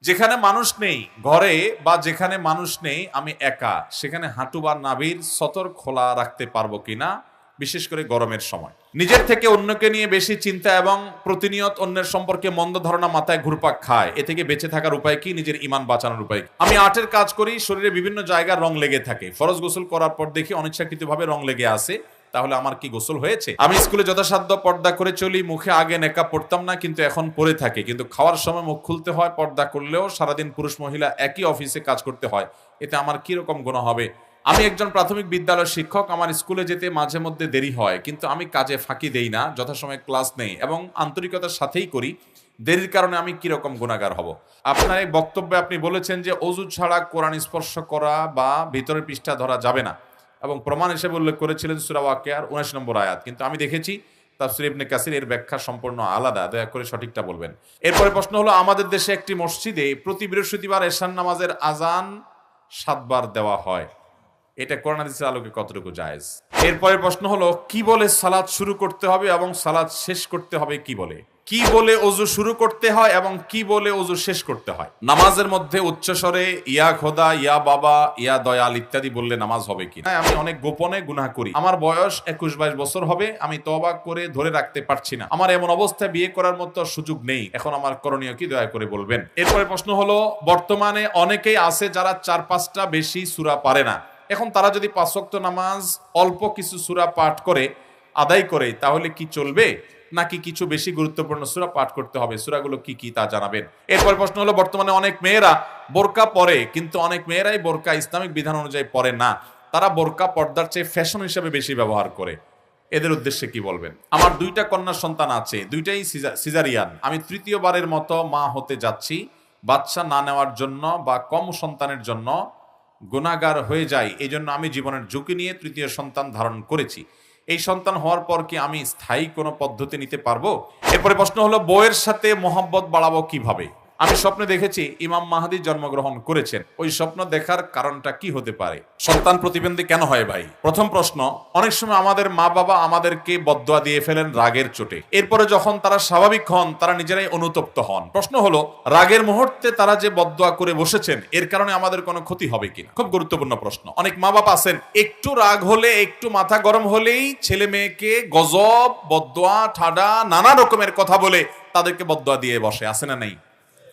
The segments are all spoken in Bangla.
যেখানে মানুষ নেই, ঘরে বা যেখানে মানুষ নেই, আমি একা, সেখানে হাঁটু বা নাভির সতর খোলা রাখতে পারবো কিনা, বিশেষ করে গরমের সময়। নিজের থেকে অন্যকে নিয়ে বেশি চিন্তা এবং প্রতিনিয়ত অন্যের সম্পর্কে মন্দ ধারণা মাথায় ঘুরপাক খায়, এ থেকে বেঁচে থাকার উপায় কি, নিজের ইমান বাঁচানোর উপায় কি? আমি আর্টের কাজ করি, শরীরে বিভিন্ন জায়গায় রং লেগে থাকে, ফরজ গোসল করার পর দেখি অনিচ্ছাকৃতভাবে রং লেগে আসে, তাহলে আমার কি গোসল হয়েছে? আমি স্কুলে যথাসাধ্য পর্দা করে চলি, মুখে আগে নেকাব পড়তাম না, কিন্তু এখন পরে থাকি, কিন্তু খাওয়ার সময় মুখ খুলতে হয়, পর্দা করলেও সারাদিন পুরুষ মহিলা একই অফিসে কাজ করতে হয়, এতে আমার কি রকম গুনাহ হবে? আমি একজন প্রাথমিক বিদ্যালয়ের শিক্ষক, আমার স্কুলে যেতে মাঝে মধ্যে দেরি হয়, কিন্তু আমি কাজে ফাঁকি দেই না, যথাসময়ে ক্লাস নেই এবং আন্তরিকতার সাথেই করি, দেরির কারণে আমি কি রকম গুনাহগার হব? আপনার এই বক্তব্যে আপনি বলেছেন যে অজু ছাড়া কোরআন স্পর্শ করা বা ভিতরের পৃষ্ঠা ধরা যাবে না, এবং প্রমাণ হিসেবে উল্লেখ করেছিলেন সূরা ওয়াকিয়ার 19 নম্বর আয়াত, কিন্তু আমি দেখেছি তাফসীর ইবনে কাসির এর ব্যাখ্যা সম্পূর্ণ আলাদা, দয়া করে সঠিকটা বলবেন। এরপরে প্রশ্ন হলো, আমাদের দেশে একটি মসজিদে প্রতি বৃহস্পতিবার এশার নামাজের আজান 7 বার দেওয়া হয়, এটা কোরআন হাদিসের আলোকে কতটুকু জায়েজ? এরপরে প্রশ্ন হলো, কি বলে সালাত শুরু করতে হবে এবং সালাত শেষ করতে হবে কি বলে? কি বলে ওযু শুরু করতে হয় এবং কি বলে ওযু শেষ করতে হয়? নামাজের মধ্যে উচ্চস্বরে ইয়া খোদা, ইয়া বাবা, ইয়া দয়াল ইত্যাদি বললে নামাজ হবে কি? আমি অনেক গোপনে গুনাহ করি, আমার বয়স 21-22 বছর হবে, আমি তওবা করে ধরে রাখতে পারছি না, আমার এমন অবস্থায় বিয়ে করার মতো সুযোগ নেই, এখন আমার করণীয় কি, দয়া করে বলবেন। এরপরে প্রশ্ন হলো, বর্তমানে অনেকেই আছে যারা 4-5টা বেশি সূরা পারে না, এখন তারা যদি 5 ওয়াক্ত নামাজ অল্প কিছু সূরা পাঠ করে আদায় করে, তাহলে কি চলবে, নাকি কিছু বেশি গুরুত্বপূর্ণ সূরা পাঠ করতে হবে? সূরাগুলো কি কি তা জানাবেন। এরপর প্রশ্ন হলো, বর্তমানে অনেক মেয়েরা বোরকা পরে, কিন্তু অনেক মেয়েরাই বোরকা ইসলামিক বিধান অনুযায়ী পরে না, তারা বোরকা পর্দার চেয়ে ফ্যাশন হিসেবে বেশি ব্যবহার করে, এদের উদ্দেশ্যে কি বলবেন? আমার 2টা কন্যা সন্তান আছে, 2টাই সিজারিয়ান, আমি তৃতীয়বারের মতো মা হতে যাচ্ছি, বাচ্চা না নেওয়ার জন্য বা কম সন্তানের জন্য গুনাহগার হয়ে যায়, এই জন্য আমি জীবনের ঝুঁকি নিয়ে তৃতীয় সন্তান ধারণ করেছি, এই সন্তান হওয়ার পর কি আমি স্থায়ী কোনো পদ্ধতি নিতে পারবো? এরপরে প্রশ্ন হলো, বউয়ের সাথে মহব্বত বাড়াবো কিভাবে? আমি স্বপ্নে দেখেছি ইমাম মাহদী জন্মগ্রহণ করেছেন, ওই স্বপ্ন দেখার কারণটা কি হতে পারে? সন্তান প্রতিবন্ধী কেন হয় ভাই? প্রথম প্রশ্ন, অনেক সময় আমাদের মা বাবা আমাদেরকে বদদোয়া দিয়ে ফেলেন রাগের চোটে, এরপরে যখন তারা স্বাভাবিক হন তারা নিজেরাই অনুতপ্ত হন। প্রশ্ন হলো, রাগের মুহূর্তে তারা যে বদদোয়া করে বসেছেন, এর কারণে আমাদের কোনো ক্ষতি হবে কিনা? খুব গুরুত্বপূর্ণ প্রশ্ন। অনেক মা বাবা আছেন, একটু রাগ হলে, একটু মাথা গরম হলেই ছেলে মেয়েকে গজব, বদদোয়া, ঠাডা, নানা রকমের কথা বলে তাদেরকে বদদোয়া দিয়ে বসে, আছে না নাই?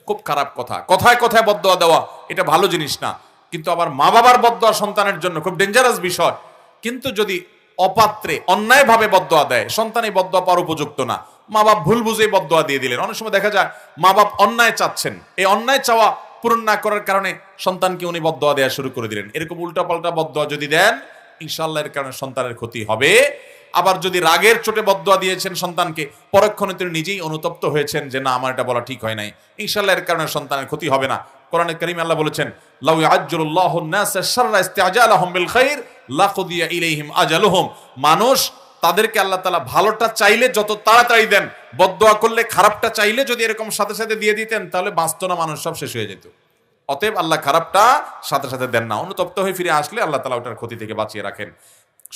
খুব খারাপ কথা, কথায় কথায় বদদোয়া দেওয়া এটা ভালো জিনিস না, কিন্তু আবার মা বাবার বদদোয়া সন্তানের জন্য খুব ডেঞ্জারাস বিষয়। কিন্তু যদি অপাত্রে অন্যায়ভাবে বদদোয়া দেয়, সন্তান এই বদদোয়া পাওয়ার উপযুক্ত না, মা বাপ ভুল বুঝে বদদোয়া দিয়ে দিলেন। অনেক সময় দেখা যায় মা বাপ অন্যায় চাচ্ছেন, এই অন্যায় চাওয়া পূরণ না করার কারণে সন্তানকে উনি বদদোয়া দেওয়া শুরু করে দিলেন। এরকম উল্টাপাল্টা বদদোয়া যদি দেন, ইনশাআল্লাহ এর কারণে সন্তানের ক্ষতি হবে। আবার যদি রাগের চোটে বদদোয়া দিয়েছেন সন্তানকে, পরক্ষণে তিনি নিজেই অনুতপ্ত হয়েছেন যে না, আমার এটা বলা ঠিক হয় নাই, ইনশাআল্লাহ এর কারণে সন্তানের ক্ষতি হবে না। কোরআনে কারীমে আল্লাহ বলেছেন, লাউ ইয়াজ্জুলুল্লাহু আন-নাসা শাররা ইসতিআজালাহুম বিল খাইর লাকুদিয়া ইলাইহিম আজালুহুম, মানুষ তাদেরকে আল্লাহ তাআলা ভালোটা চাইলে যত তাড়াতাড়ি দেন, বদদোয়া করলে খারাপটা চাইলে যদি এরকম সাথে সাথে দিয়ে দিতেন, তাহলে বাঁচত না, মানুষ সব শেষ হয়ে যেত। অতএব আল্লাহ খারাপটা সাথে সাথে দেন না, অনুতপ্ত হয়ে ফিরে আসলে আল্লাহ তাআলা ওটার ক্ষতি থেকে বাঁচিয়ে রাখেন।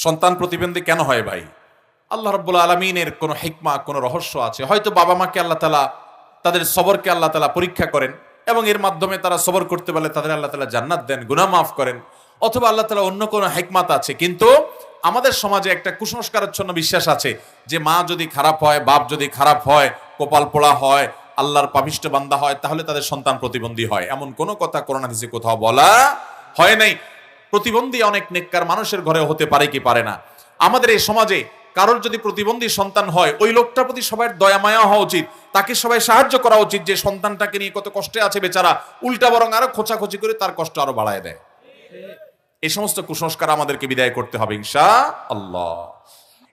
সন্তান প্রতিবন্ধী কেন হয় ভাই? আল্লাহ রাব্বুল আলামিনের কোনো হিকমা, কোনো রহস্য আছে। হয়তো বাবা মাকে আল্লাহ তাআলা, তাদের সবরকে আল্লাহ তাআলা পরীক্ষা করেন এবং এর মাধ্যমে তারা সবর করতে পারলে তাদের আল্লাহ তাআলা জান্নাত দেন, গুনাহ মাফ করেন, অথবা আল্লাহ তাআলা অন্য কোনো হিকমত আছে। কিন্তু আমাদের সমাজে একটা কুসংস্কারাচ্ছন্ন বিশ্বাস আছে যে মা যদি খারাপ হয়, বাপ যদি খারাপ হয়, কপাল পোড়া হয়, আল্লাহর পাপিষ্ঠ বান্দা হয়, তাহলে তাদের সন্তান প্রতিবন্ধী হয়। এমন কোনো কথা কোরআন হাদিসে কোথাও বলা হয় নাই। প্রতিবন্ধী অনেক নেককার মানুষের ঘরে হতে পারে কি পারে না। আমাদের এই সমাজে কারোর যদি প্রতিবন্ধী সন্তান হয়, ওই লোকটার প্রতি সবার দয়া মায়া হওয়া উচিত, তাকে সবাই সাহায্য করা উচিত, যে সন্তানটাকে নিয়ে কত কষ্টে আছে বেচারা, উল্টা বরং আরো খোঁচাখুচি করে তার কষ্ট আরো বাড়ায় দেয়। এই সমস্ত কুসংস্কার আমাদেরকে বিদায় করতে হবে ইনশাআল্লাহ।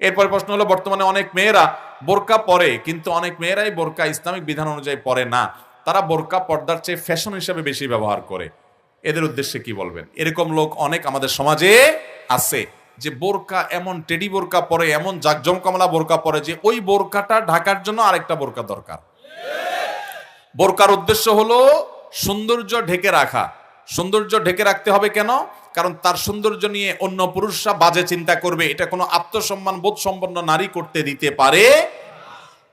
এরপর প্রশ্ন হলো, বর্তমানে অনেক মেয়েরা বোরকা পরে, কিন্তু অনেক মেয়েরাই বোরকা ইসলামিক বিধান অনুযায়ী পরে না, তারা বোরকা পর্দার চেয়ে ফ্যাশন হিসেবে বেশি ব্যবহার করে, এদের উদ্দেশ্যে কি বলবেন? এরকম লোক অনেক আমাদের সমাজে আছে, যে বোরকা এমন টেডি বোরকা পরে, এমন জাকজমকামলা বোরকা পরে যে ওই বোরকাটা ঢাকার জন্য আরেকটা বোরকা দরকার। বোরকার উদ্দেশ্য হলো সৌন্দর্য ঢেকে রাখা। সৌন্দর্য ঢেকে রাখতে হবে কেন? কারণ তার সৌন্দর্য নিয়ে অন্য পুরুষরা বাজে চিন্তা করবে, এটা কোনো আত্মসম্মান বোধ সম্পন্ন নারী করতে দিতে পারে।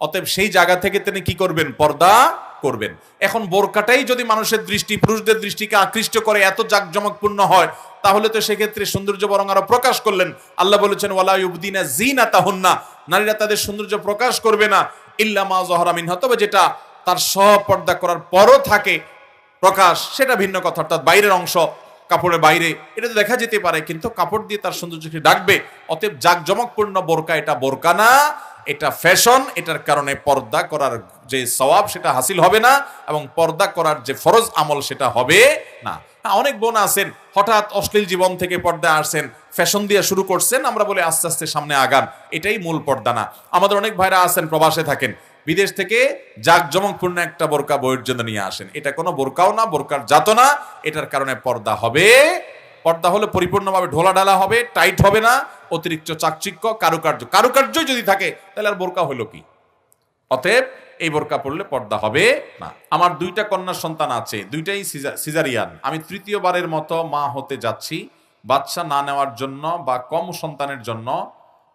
অতএব সেই জায়গা থেকে তিনি কি করবেন? পর্দা করবেন। এখন বোরকাটাই যদি মানুষের দৃষ্টি, পুরুষদের দৃষ্টিকে আকৃষ্ট করে, এত জাঁকজমকপূর্ণ হয়, তাহলে তো সেক্ষেত্রে সৌন্দর্য বরং আরো প্রকাশ করলেন। আল্লাহ বলেছেন ওয়ালা ইউবদিনা যিনাতাহুন্না, নারীরা তাদের সৌন্দর্য প্রকাশ করবে না ইল্লা মা যাহারা মিনহা, তবে যেটা তার সহ পর্দা করার পরও থাকে প্রকাশ, সেটা ভিন্ন কথা। অর্থাৎ বাইরের অংশ, কাপড়ের বাইরে এটা তো দেখা যেতে পারে, কিন্তু কাপড় দিয়ে তার সৌন্দর্যকে ডাকবে। অতএব জাঁকজমকপূর্ণ বোরকা এটা বোরকা না, এটা ফ্যাশন। এটার কারণে পর্দা করার যে সওয়াব সেটা হাসিল হবে না, এবং পর্দা করার যে ফরজ আমল সেটা হবে না। অনেক বোন আছেন হঠাৎ অশ্লীল জীবন থেকে পর্দায় আসছেন, ফ্যাশন দিয়ে শুরু করছেন, আমরা বলে আস্তে আস্তে সামনে আগান, এটাই মূল পর্দা না। আমাদের অনেক ভাইরা আছেন প্রবাসে থাকেন, বিদেশ থেকে জাঁকজমকপূর্ণ একটা বোরকা বইয়ের জন্য নিয়ে আসেন, এটা কোনো বোরকাও না, বোরকার জাত না। এটার কারণে পর্দা হবে, পর্দা হলে পরিপূর্ণভাবে ঢোলা ঢালা হবে, টাইট হবে না, অতিরিক্ত চাকচিক্য, কারুকার্যই যদি থাকে তাহলে আর বোরকা হলো কি? অতএব এই বোরকা পড়লে পর্দা হবে না। আমার 2টা কন্যা সন্তান আছে, 2টাই সিজারিয়ান। আমি 3য়বারের মতো মা হতে যাচ্ছি। বাচ্চা না নেওয়ার জন্য বা কম সন্তানের জন্য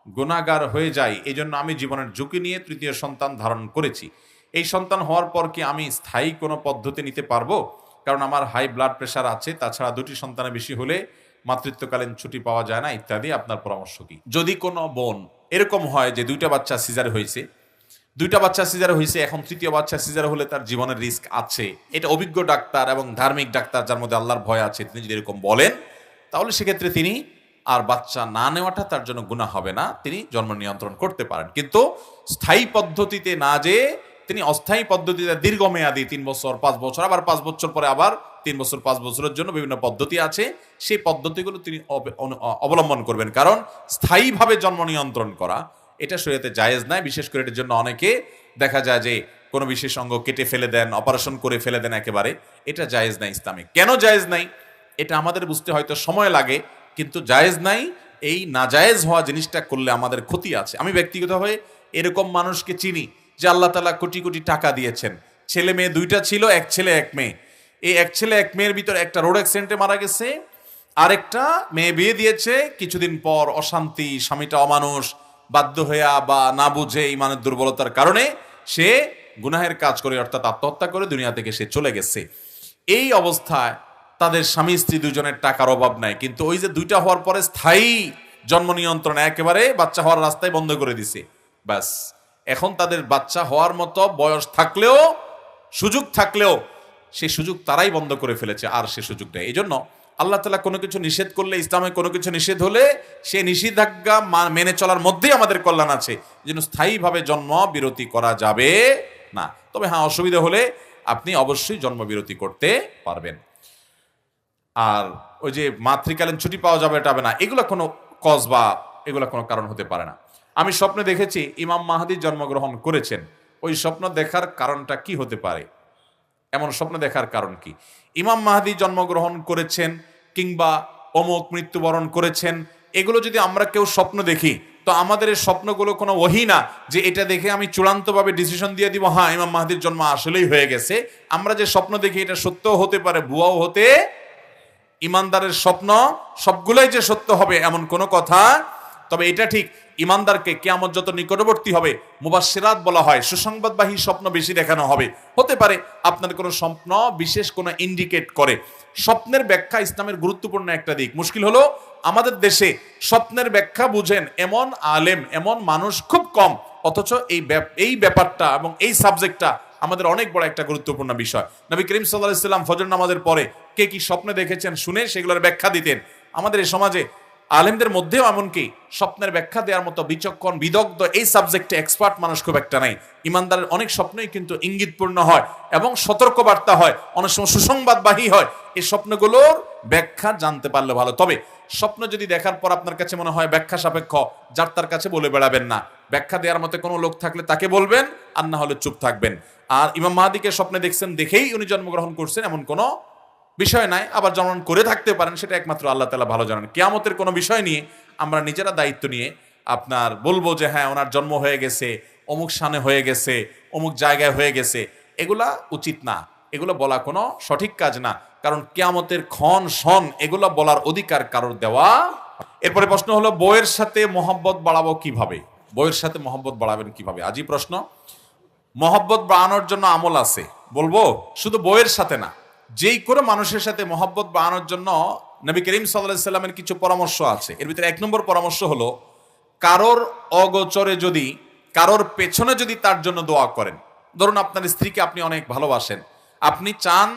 গুনাহগার হয়ে যাই, এই জন্য আমি জীবনের ঝুঁকি নিয়ে 3য় সন্তান ধারণ করেছি। এই সন্তান হওয়ার পর কি আমি স্থায়ী কোনো পদ্ধতি নিতে পারবো? কারণ আমার হাই ব্লাড প্রেশার আছে, তাছাড়া 2টি সন্তানের বেশি হলে মাতৃত্বকালীন ছুটি পাওয়া যায় না ইত্যাদি। আপনার পরামর্শ কি? যদি কোনো বোন এরকম হয় যে 2টা বাচ্চা সিজার হয়েছে, এখন 3য় বাচ্চা সিজার হলে তার জীবনের রিস্ক আছে, এটা অভিজ্ঞ ডাক্তার এবং ধার্মিক ডাক্তার যার মধ্যে আল্লাহর ভয় আছে, তিনি যদি এরকম বলেন, তাহলে সেক্ষেত্রে তিনি আর বাচ্চা না নেওয়াটা তার জন্য গুনাহ হবে না, তিনি জন্ম নিয়ন্ত্রণ করতে পারেন। কিন্তু স্থায়ী পদ্ধতিতে না যেয়ে তিনি অস্থায়ী পদ্ধতিতে দীর্ঘমেয়াদী 3 বছর 5 বছর, আবার 5 বছর পরে আবার 3 বছর 5 বছরের জন্য বিভিন্ন পদ্ধতি আছে, সেই পদ্ধতিগুলো তিনি অবলম্বন করবেন। কারণ স্থায়ীভাবে জন্ম নিয়ন্ত্রণ করা এটা শরীয়তে জায়েজ নাই। বিশেষ করে এটার জন্য অনেকে দেখা যায় যে কোনো বিশেষ অঙ্গ কেটে ফেলে দেন, অপারেশন করে ফেলে দেন একেবারে, এটা জায়েজ নাই ইসলামে। কেন জায়েজ নাই এটা আমাদের বুঝতে হয়তো সময় লাগে, কিন্তু জায়েজ নাই। এই নাজায়েজ হওয়া জিনিসটা করলে আমাদের ক্ষতি আছে। আমি ব্যক্তিগতভাবে এরকম মানুষকে চিনি যে আল্লাহ তাআলা কোটি কোটি টাকা দিয়েছেন, ছেলে মেয়ে 2টা ছিল, 1 ছেলে 1 মেয়ে। এই 1 ছেলে 1 মেয়ের ভিতর একটা রোড অ্যাক্সিডেন্টে মারা গেছে, আরেকটা মেয়ে বিয়ে দিয়েছে, কিছুদিন পর অশান্তি, স্বামীটা অমানুষ, বাধ্য হইয়া বা না বুঝে ইমানের দুর্বলতার কারণে সে গুনাহের কাজ করে, অর্থাৎ আত্মহত্যা করে দুনিয়া থেকে সে চলে গেছে। এই অবস্থায় তাদের স্বামী স্ত্রী দুজনের টাকার অভাব নাই, কিন্তু ওই যে 2টা হওয়ার পরে স্থায়ী জন্ম নিয়ন্ত্রণ একেবারে বাচ্চা হওয়ার রাস্তায় বন্ধ করে দিছে, ব্যাস এখন তাদের বাচ্চা হওয়ার মতো বয়স থাকলেও, সুযোগ থাকলেও সেই সুযোগ তারাই বন্ধ করে ফেলেছে, আর সে সুযোগ নেই। এই জন্য আল্লাহ তাআলা কোনো কিছু নিষেধ করলে, ইসলামে কোনো কিছু নিষেধ হলে সে নিষেধাজ্ঞা মেনে চলার মধ্যেই আমাদের কল্যাণ আছে, যেন স্থায়ীভাবে জন্ম বিরতি করা যাবে না। তবে হ্যাঁ, অসুবিধা হলে আপনি অবশ্যই জন্ম বিরতি করতে পারবেন। আর ওই যে মাতৃকালীন ছুটি পাওয়া যাবে এটা হবে না, এগুলো কোনো কজ বা এগুলো কোনো কারণ হতে পারে না। আমি স্বপ্নে দেখেছি ইমাম মাহদী জন্মগ্রহণ করেছেন, ওই স্বপ্ন দেখার কারণটা কি হতে পারে? এমন স্বপ্ন দেখার কারণ কি? ইমাম মাহদী জন্মগ্রহণ করেছেন কিংবা অমুক মৃত্যুবরণ করেছেন, এগুলো যদি আমরা কেউ স্বপ্ন দেখি, তো আমাদের এই স্বপ্নগুলো কোনো ওহী না যে এটা দেখে আমি চূড়ান্তভাবে ডিসিশন দিয়ে দিব হ্যাঁ ইমাম মাহদীর জন্ম আসলেই হয়ে গেছে। আমরা যে স্বপ্ন দেখি এটা সত্যও হতে পারে, ভুয়াও হতে। ইমানদারের স্বপ্ন সবগুলোই যে সত্য হবে এমন কোনো কথা। তবে এটা ঠিক, ইমানদারকে কিয়ামত যত নিকটবর্তী হবে, মুবাশশিরাত বলা হয়, সুসংবাদবাহী স্বপ্ন বেশি দেখানো হবে। হতে পারে আপনার কোনো স্বপ্ন বিশেষ কোনো ইন্ডিকেট করে। স্বপ্নের ব্যাখ্যা ইসলামের গুরুত্বপূর্ণ একটা দিক। মুশকিল হলো আমাদের দেশে স্বপ্নের ব্যাখ্যা বুঝেন এমন আলেম, এমন মানুষ খুব কম, অথচ এই ব্যাপারটা এবং এই সাবজেক্টটা আমাদের অনেক বড় একটা গুরুত্বপূর্ণ বিষয়। নবী করিম সাল্লাল্লাহু আলাইহি ওয়াসাল্লাম ফজর নামাজের পরে কে কি স্বপ্নে দেখেছেন শুনে সেগুলোর ব্যাখ্যা দিতেন। আমাদের এই সমাজে আলেমদের মধ্যেও এমনকি স্বপ্নের ব্যাখ্যা দেওয়ার মতো বিচক্ষণ, বিদগ্ধ এই সাবজেক্টে এক্সপার্ট মানুষ খুব একটা নাই। ইমানদারের অনেক স্বপ্নই কিন্তু ইঙ্গিতপূর্ণ হয় এবং সতর্কবার্তা হয়, অনেক সময় সুসংবাদবাহী হয়। এই স্বপ্নগুলোর ব্যাখ্যা জানতে পারলে ভালো। তবে স্বপ্ন যদি দেখার পর আপনার কাছে মনে হয় ব্যাখ্যা সাপেক্ষ, যার তার কাছে বলে বেড়াবেন না। ব্যাখ্যা দেওয়ার মতো কোনো লোক থাকলে তাকে বলবেন, আর না হলে চুপ থাকবেন। আর ইমাম মাহদীকে স্বপ্নে দেখছেন দেখেই উনি জন্মগ্রহণ করছেন এমন কোনো বিষয় নাই। আবার যেমন করে থাকতে পারেন, সেটা একমাত্র আল্লাহ তাআলা ভালো জানেন। কিয়ামতের কোনো বিষয় নিয়ে আমরা নিজেরা দায়িত্ব নিয়ে আপনার বলবো যে হ্যাঁ ওনার জন্ম হয়ে গেছে, অমুক স্থানে হয়ে গেছে, অমুক জায়গায় হয়ে গেছে, এগুলা উচিত না, এগুলো বলা কোনো সঠিক কাজ না। কারণ কিয়ামতের ক্ষণ সন এগুলো বলার অধিকার কারোর দেওয়া। এরপরে প্রশ্ন হলো বউয়ের সাথে মহব্বত বাড়াবো কিভাবে? বউয়ের সাথে মহব্বত বাড়াবেন কিভাবে? আজই প্রশ্ন। মহব্বত বাড়ানোর জন্য আমল আছে, বলবো শুধু বইয়ের সাথে না, যেই করে মানুষের সাথে মহব্বত বাড়ানোর জন্য নবী করিম সাল্লাল্লাহু আলাইহি সাল্লামের কিছু পরামর্শ আছে। এর ভিতরে 1 নম্বর পরামর্শ হলো, কারোর অগোচরে যদি, কারোর পেছনে যদি তার জন্য দোয়া করেন। ধরুন আপনার স্ত্রীকে আপনি অনেক ভালোবাসেন, আপনি চান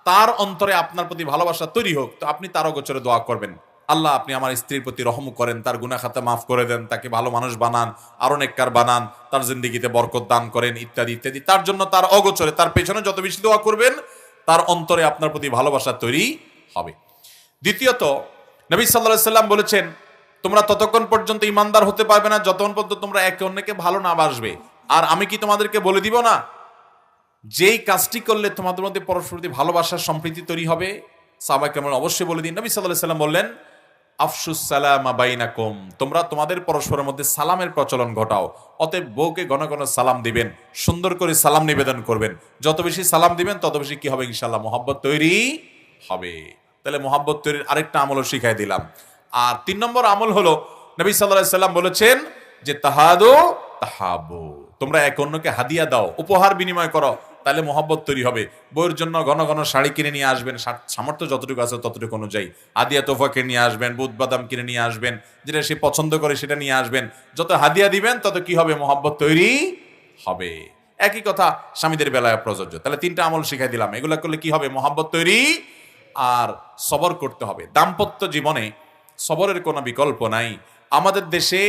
তার অন্তরে আপনার প্রতি ভালোবাসা তৈরি হোক, তো আপনি তার অগোচরে দোয়া করবেন, আল্লাহ আপনি আমার স্ত্রীর প্রতি রহম করেন, তার গুনাহ খাতা মাফ করে দেন, তাকে ভালো মানুষ বানান, আরো নেককার বানান, তার জিন্দেগিতে বরকত দান করেন, ইত্যাদি ইত্যাদি। তার জন্য তার অগোচরে, তার পেছনে যত বেশি দোয়া করবেন, তার অন্তরে আপনার প্রতি ভালোবাসা তৈরি হবে। দ্বিতীয়ত, নবী সাল্লাল্লাহু আলাইহি সাল্লাম বলেছেন, তোমরা ততক্ষণ পর্যন্ত ইমানদার হতে পারবে না যতক্ষণ পর্যন্ত তোমরা একে অন্যকে ভালো না বাসবে। আর আমি কি তোমাদেরকে বলে দিব না, যেই কাজটি করলে তোমাদের মধ্যে পরস্পর প্রতি ভালোবাসার সম্প্রীতি তৈরি হবে? সাহাবায়ে কেরাম অবশ্যই বলে দিন। নবী সাল্লাল্লাহু আলাইহি সাল্লাম বললেন, আফশুস সালামা বাইনাকুম, তোমরা তোমাদের পরস্পরের মধ্যে সালামের প্রচলন ঘটাও। অতএব বউকে ঘন ঘন সালাম দিবেন, সুন্দর করে সালাম নিবেদন করবেন। যত বেশি সালাম দিবেন তত বেশি কি হবে? ইনশাআল্লাহ মহব্বত তৈরি হবে। তাহলে মহব্বত তৈরির আরেকটা আমলও শিখাই দিলাম। আর 3 নম্বর আমল হলো, নবী সাল্লাল্লাহু আলাইহি সাল্লাম বলেছেন যে তাহাদু তাহাবু, তোমরা এক অন্যকে হাদিয়া দাও, উপহার বিনিময় করো, তাহলে মহব্বত তৈরি হবে। বইয়ের জন্য ঘন ঘন শাড়ি কিনে নিয়ে আসবেন, সামর্থ্য যতটুকু আছে ততটুকু অনুযায়ী হাদিয়া তোফা কিনে নিয়ে আসবেন, বুট বাদাম কিনে নিয়ে আসবেন, যেটা সে পছন্দ করে সেটা নিয়ে আসবেন। যত হাদিয়া দিবেন তত কি হবে? মহব্বত তৈরি হবে। একই কথা স্বামীদের বেলায় প্রযোজ্য। তাহলে 3টা আমল শিখাই দিলাম, এগুলা করলে কি হবে? মহব্বত তৈরি। আর সবর করতে হবে। দাম্পত্য জীবনে সবরের কোনো বিকল্প নাই। আমাদের দেশে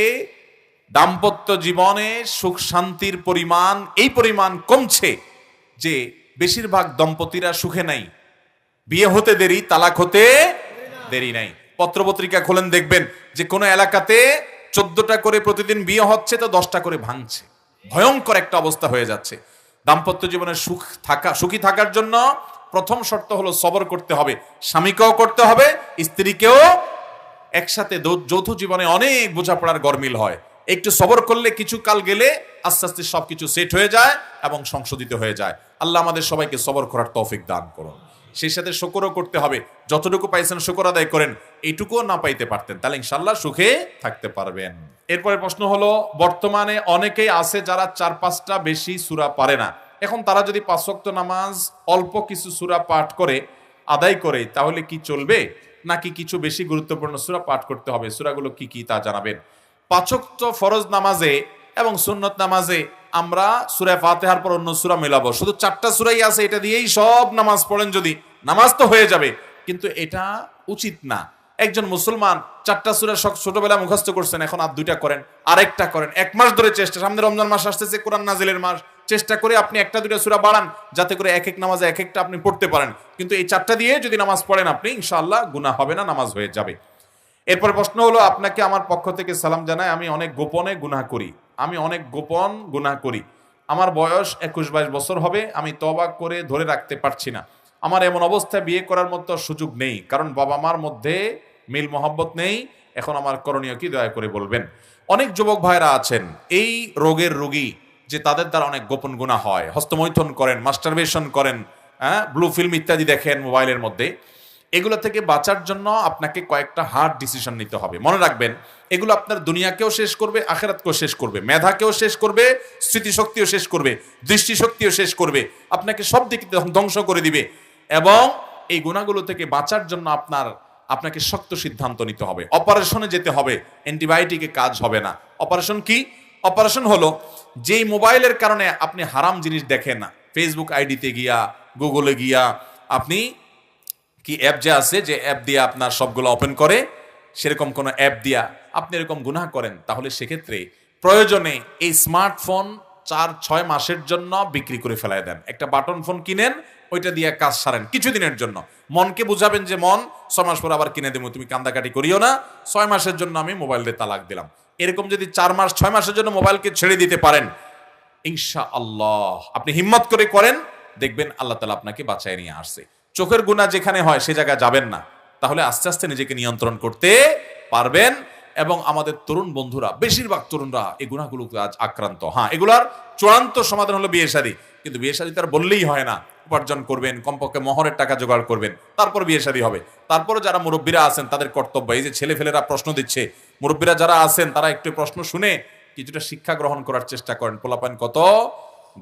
দাম্পত্য জীবনে সুখ শান্তির পরিমাণ এই পরিমাণ কমছে যে বেশিরভাগ দম্পতিরা সুখে নাই। বিয়ে হতে দেরি, তালাক হতে দেরি নাই। পত্রপত্রিকা খোলেন, দেখবেন যে কোনো এলাকাতে 14টা করে প্রতিদিন বিয়ে হচ্ছে, তো 10টা করে ভাঙছে। ভয়ঙ্কর একটা অবস্থা হয়ে যাচ্ছে। দাম্পত্য জীবনে সুখী থাকার জন্য প্রথম শর্ত হলো সবর করতে হবে। স্বামীকেও করতে হবে, স্ত্রীকেও। একসাথে যৌথ জীবনে অনেক বোঝাপড়ার গরমিল হয়। একটু সবর করলে কিছু কাল গেলে আস্তে আস্তে সবকিছু সেট হয়ে যায় এবং সংশোধিত হয়ে যায়। আল্লাহ আমাদের সবাইকে সবর করার তৌফিক দান করুন। সেই সাথে শুকরও করতে হবে। যতটুকু পাইছেন শুকর আদায় করেন, এইটুকুও না পাইতে পারতেন তাহলে ইনশাআল্লাহ সুখে থাকতে পারবেন। এরপরে প্রশ্ন হলো, বর্তমানে অনেকেই আছে যারা 4-5টা বেশি সূরা পারে না। এখন তারা যদি 5 ওয়াক্ত নামাজ অল্প কিছু সূরা পাঠ করে আদায় করে, তাহলে কি চলবে, নাকি কিছু বেশি গুরুত্বপূর্ণ সূরা পাঠ করতে হবে? সূরাগুলো কি কি তা জানাবেন। 5 ওয়াক্ত ফরজ নামাজে এবং সুন্নত নামাজে আমরা সূরা ফাতিহার পর অন্য সূরা মেলাবো। শুধু 4টা সূরাই আছে, এটা দিয়েই সব নামাজ পড়েন যদি, নামাজ তো হয়ে যাবে, কিন্তু এটা উচিত না। একজন মুসলমান 4টা সূরা ছোটবেলায় মুখস্থ করছেন, এখন আর 2টা করেন, আরেকটা করেন। 1 মাস ধরে চেষ্টা, সামনে রমজান মাস আসতেছে, কোরআন নাজিলের মাস, চেষ্টা করে আপনি 1টা-2টা সূরা বাড়ান, যাতে করে এক এক নামাজে এক একটা আপনি পড়তে পারেন। কিন্তু এই 4টা দিয়ে যদি নামাজ পড়েন আপনি, ইনশাআল্লাহ গুনাহ হবে না, নামাজ হয়ে যাবে। এরপর প্রশ্ন হলো, আপনাকে আমার পক্ষ থেকে সালাম জানাই। আমি অনেক গোপনে গুনাহ করি। আমার বয়স 21-22 বছর হবে। আমি তওবা করে ধরে রাখতে পারছি না। আমার এমন অবস্থায় বিয়ে করার মতো সুযোগ নেই, কারণ বাবা মার মধ্যে মিল মহব্বত নেই। এখন আমার করণীয় কি, দয়া করে বলবেন। অনেক যুবক ভাইরা আছেন এই রোগের রোগী, যে তাদের দ্বারা অনেক গোপন গুনাহ হয়। হস্তমৈথুন করেন, মাস্টারবেশন করেন, ব্লু ফিল্ম ইত্যাদি দেখেন মোবাইলের মধ্যে। এগুলো থেকে বাঁচার জন্য আপনাকে কয়েকটা হার্ড ডিসিশন নিতে হবে। মনে রাখবেন, এগুলো আপনার দুনিয়াকেও শেষ করবে, আখিরাতকেও শেষ করবে, মেধাকেও শেষ করবে, স্মৃতিশক্তিও শেষ করবে, দৃষ্টিশক্তিও শেষ করবে, আপনাকে সব দিক ধ্বংস করে দিবে। এবং এই গুণাগুলো থেকে বাঁচার জন্য আপনাকে শক্ত সিদ্ধান্ত নিতে হবে। অপারেশনে যেতে হবে, অ্যান্টিবায়োটিকে কাজ হবে না। অপারেশন কি? অপারেশন হলো যেই মোবাইলের কারণে আপনি হারাম জিনিস দেখেন না, ফেসবুক আইডিতে গিয়া, গুগলে গিয়া, আপনি কি অ্যাপ যে আছে, যে অ্যাপ দিয়ে আপনার সবগুলো ওপেন করে, সেরকম কোনো অ্যাপ দিয়া আপনি এরকম গুনাহ করেন, তাহলে সেক্ষেত্রে প্রয়োজনে এই স্মার্টফোন 4-6 মাসের জন্য বিক্রি করে ফেলায় দেন। একটা বাটন ফোন কিনেন, ওইটা দিয়ে কাজ সারেন কিছুদিনের জন্য। মনকে বুঝাবেন যে মন 6 মাস পর আবার কিনে দেবো, তুমি কান্দাকাটি করিও না, 6 মাসের জন্য আমি মোবাইল দিয়ে তালাক দিলাম। এরকম যদি 4 মাস 6 মাসের জন্য মোবাইলকে ছেড়ে দিতে পারেন, ইনশাআল্লাহ আপনি হিম্মত করে করেন, দেখবেন আল্লাহ তাআলা আপনাকে বাঁচায় নিয়ে আসছে। চোখের গুনাহ যেখানে হয় সে জায়গায় যাবেন না, তাহলে আস্তে আস্তে নিজেকে নিয়ন্ত্রণ করতে পারবেন। এবং আমাদের তরুণ বন্ধুরা, বেশিরভাগ তরুণরা এই গুনাহগুলোতে আজ আক্রান্ত। হ্যাঁ, এগুলার চূড়ান্ত সমাধান হলো বিয়ে শাদী, কিন্তু বিয়ে শাদী তার বললেই হয় না। উপার্জন করবেন, কমপক্ষে মহরের টাকা জোগাড় করবেন, তারপর বিয়ে শাদী হবে। তারপরে যারা মুরব্বীরা আছেন তাদের কর্তব্য, এই যে ছেলেফেলেরা প্রশ্ন দিচ্ছে, মুরব্বীরা যারা আছেন তারা একটু প্রশ্ন শুনে কিছুটা শিক্ষা গ্রহণ করার চেষ্টা করেন। পোলাপান কত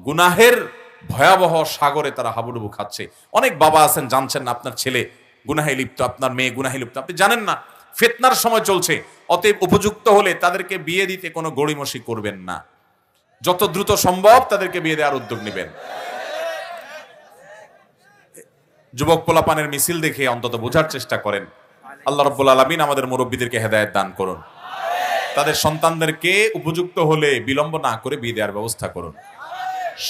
গুনাহের ভয়াবহ সাগরে তারা হাবুডুবু খাচ্ছে। অনেক বাবা আছেন জানছেন না আপনার ছেলে গুনাহে লিপ্ত, আপনার মেয়ে গুনাহে লিপ্ত, আপনি জানেন না, ফিতনার সময় চলছে। অতএব উপযুক্ত হলে তাদেরকে বিয়ে দিতে কোনো গড়িমসি করবেন না, যত দ্রুত সম্ভব তাদেরকে বিয়ে দেওয়ার উদ্যোগ নেবেন। যুবক পোলাপানের মিছিল দেখে অন্তত বোঝার চেষ্টা করেন। আল্লাহ রাব্বুল আলামিন আমাদের মুরব্বীদেরকে হেদায়েত দান করুন। তাদের সন্তানদেরকে উপযুক্ত হলে বিলম্ব না করে বিয়ে দেওয়ার ব্যবস্থা করুন।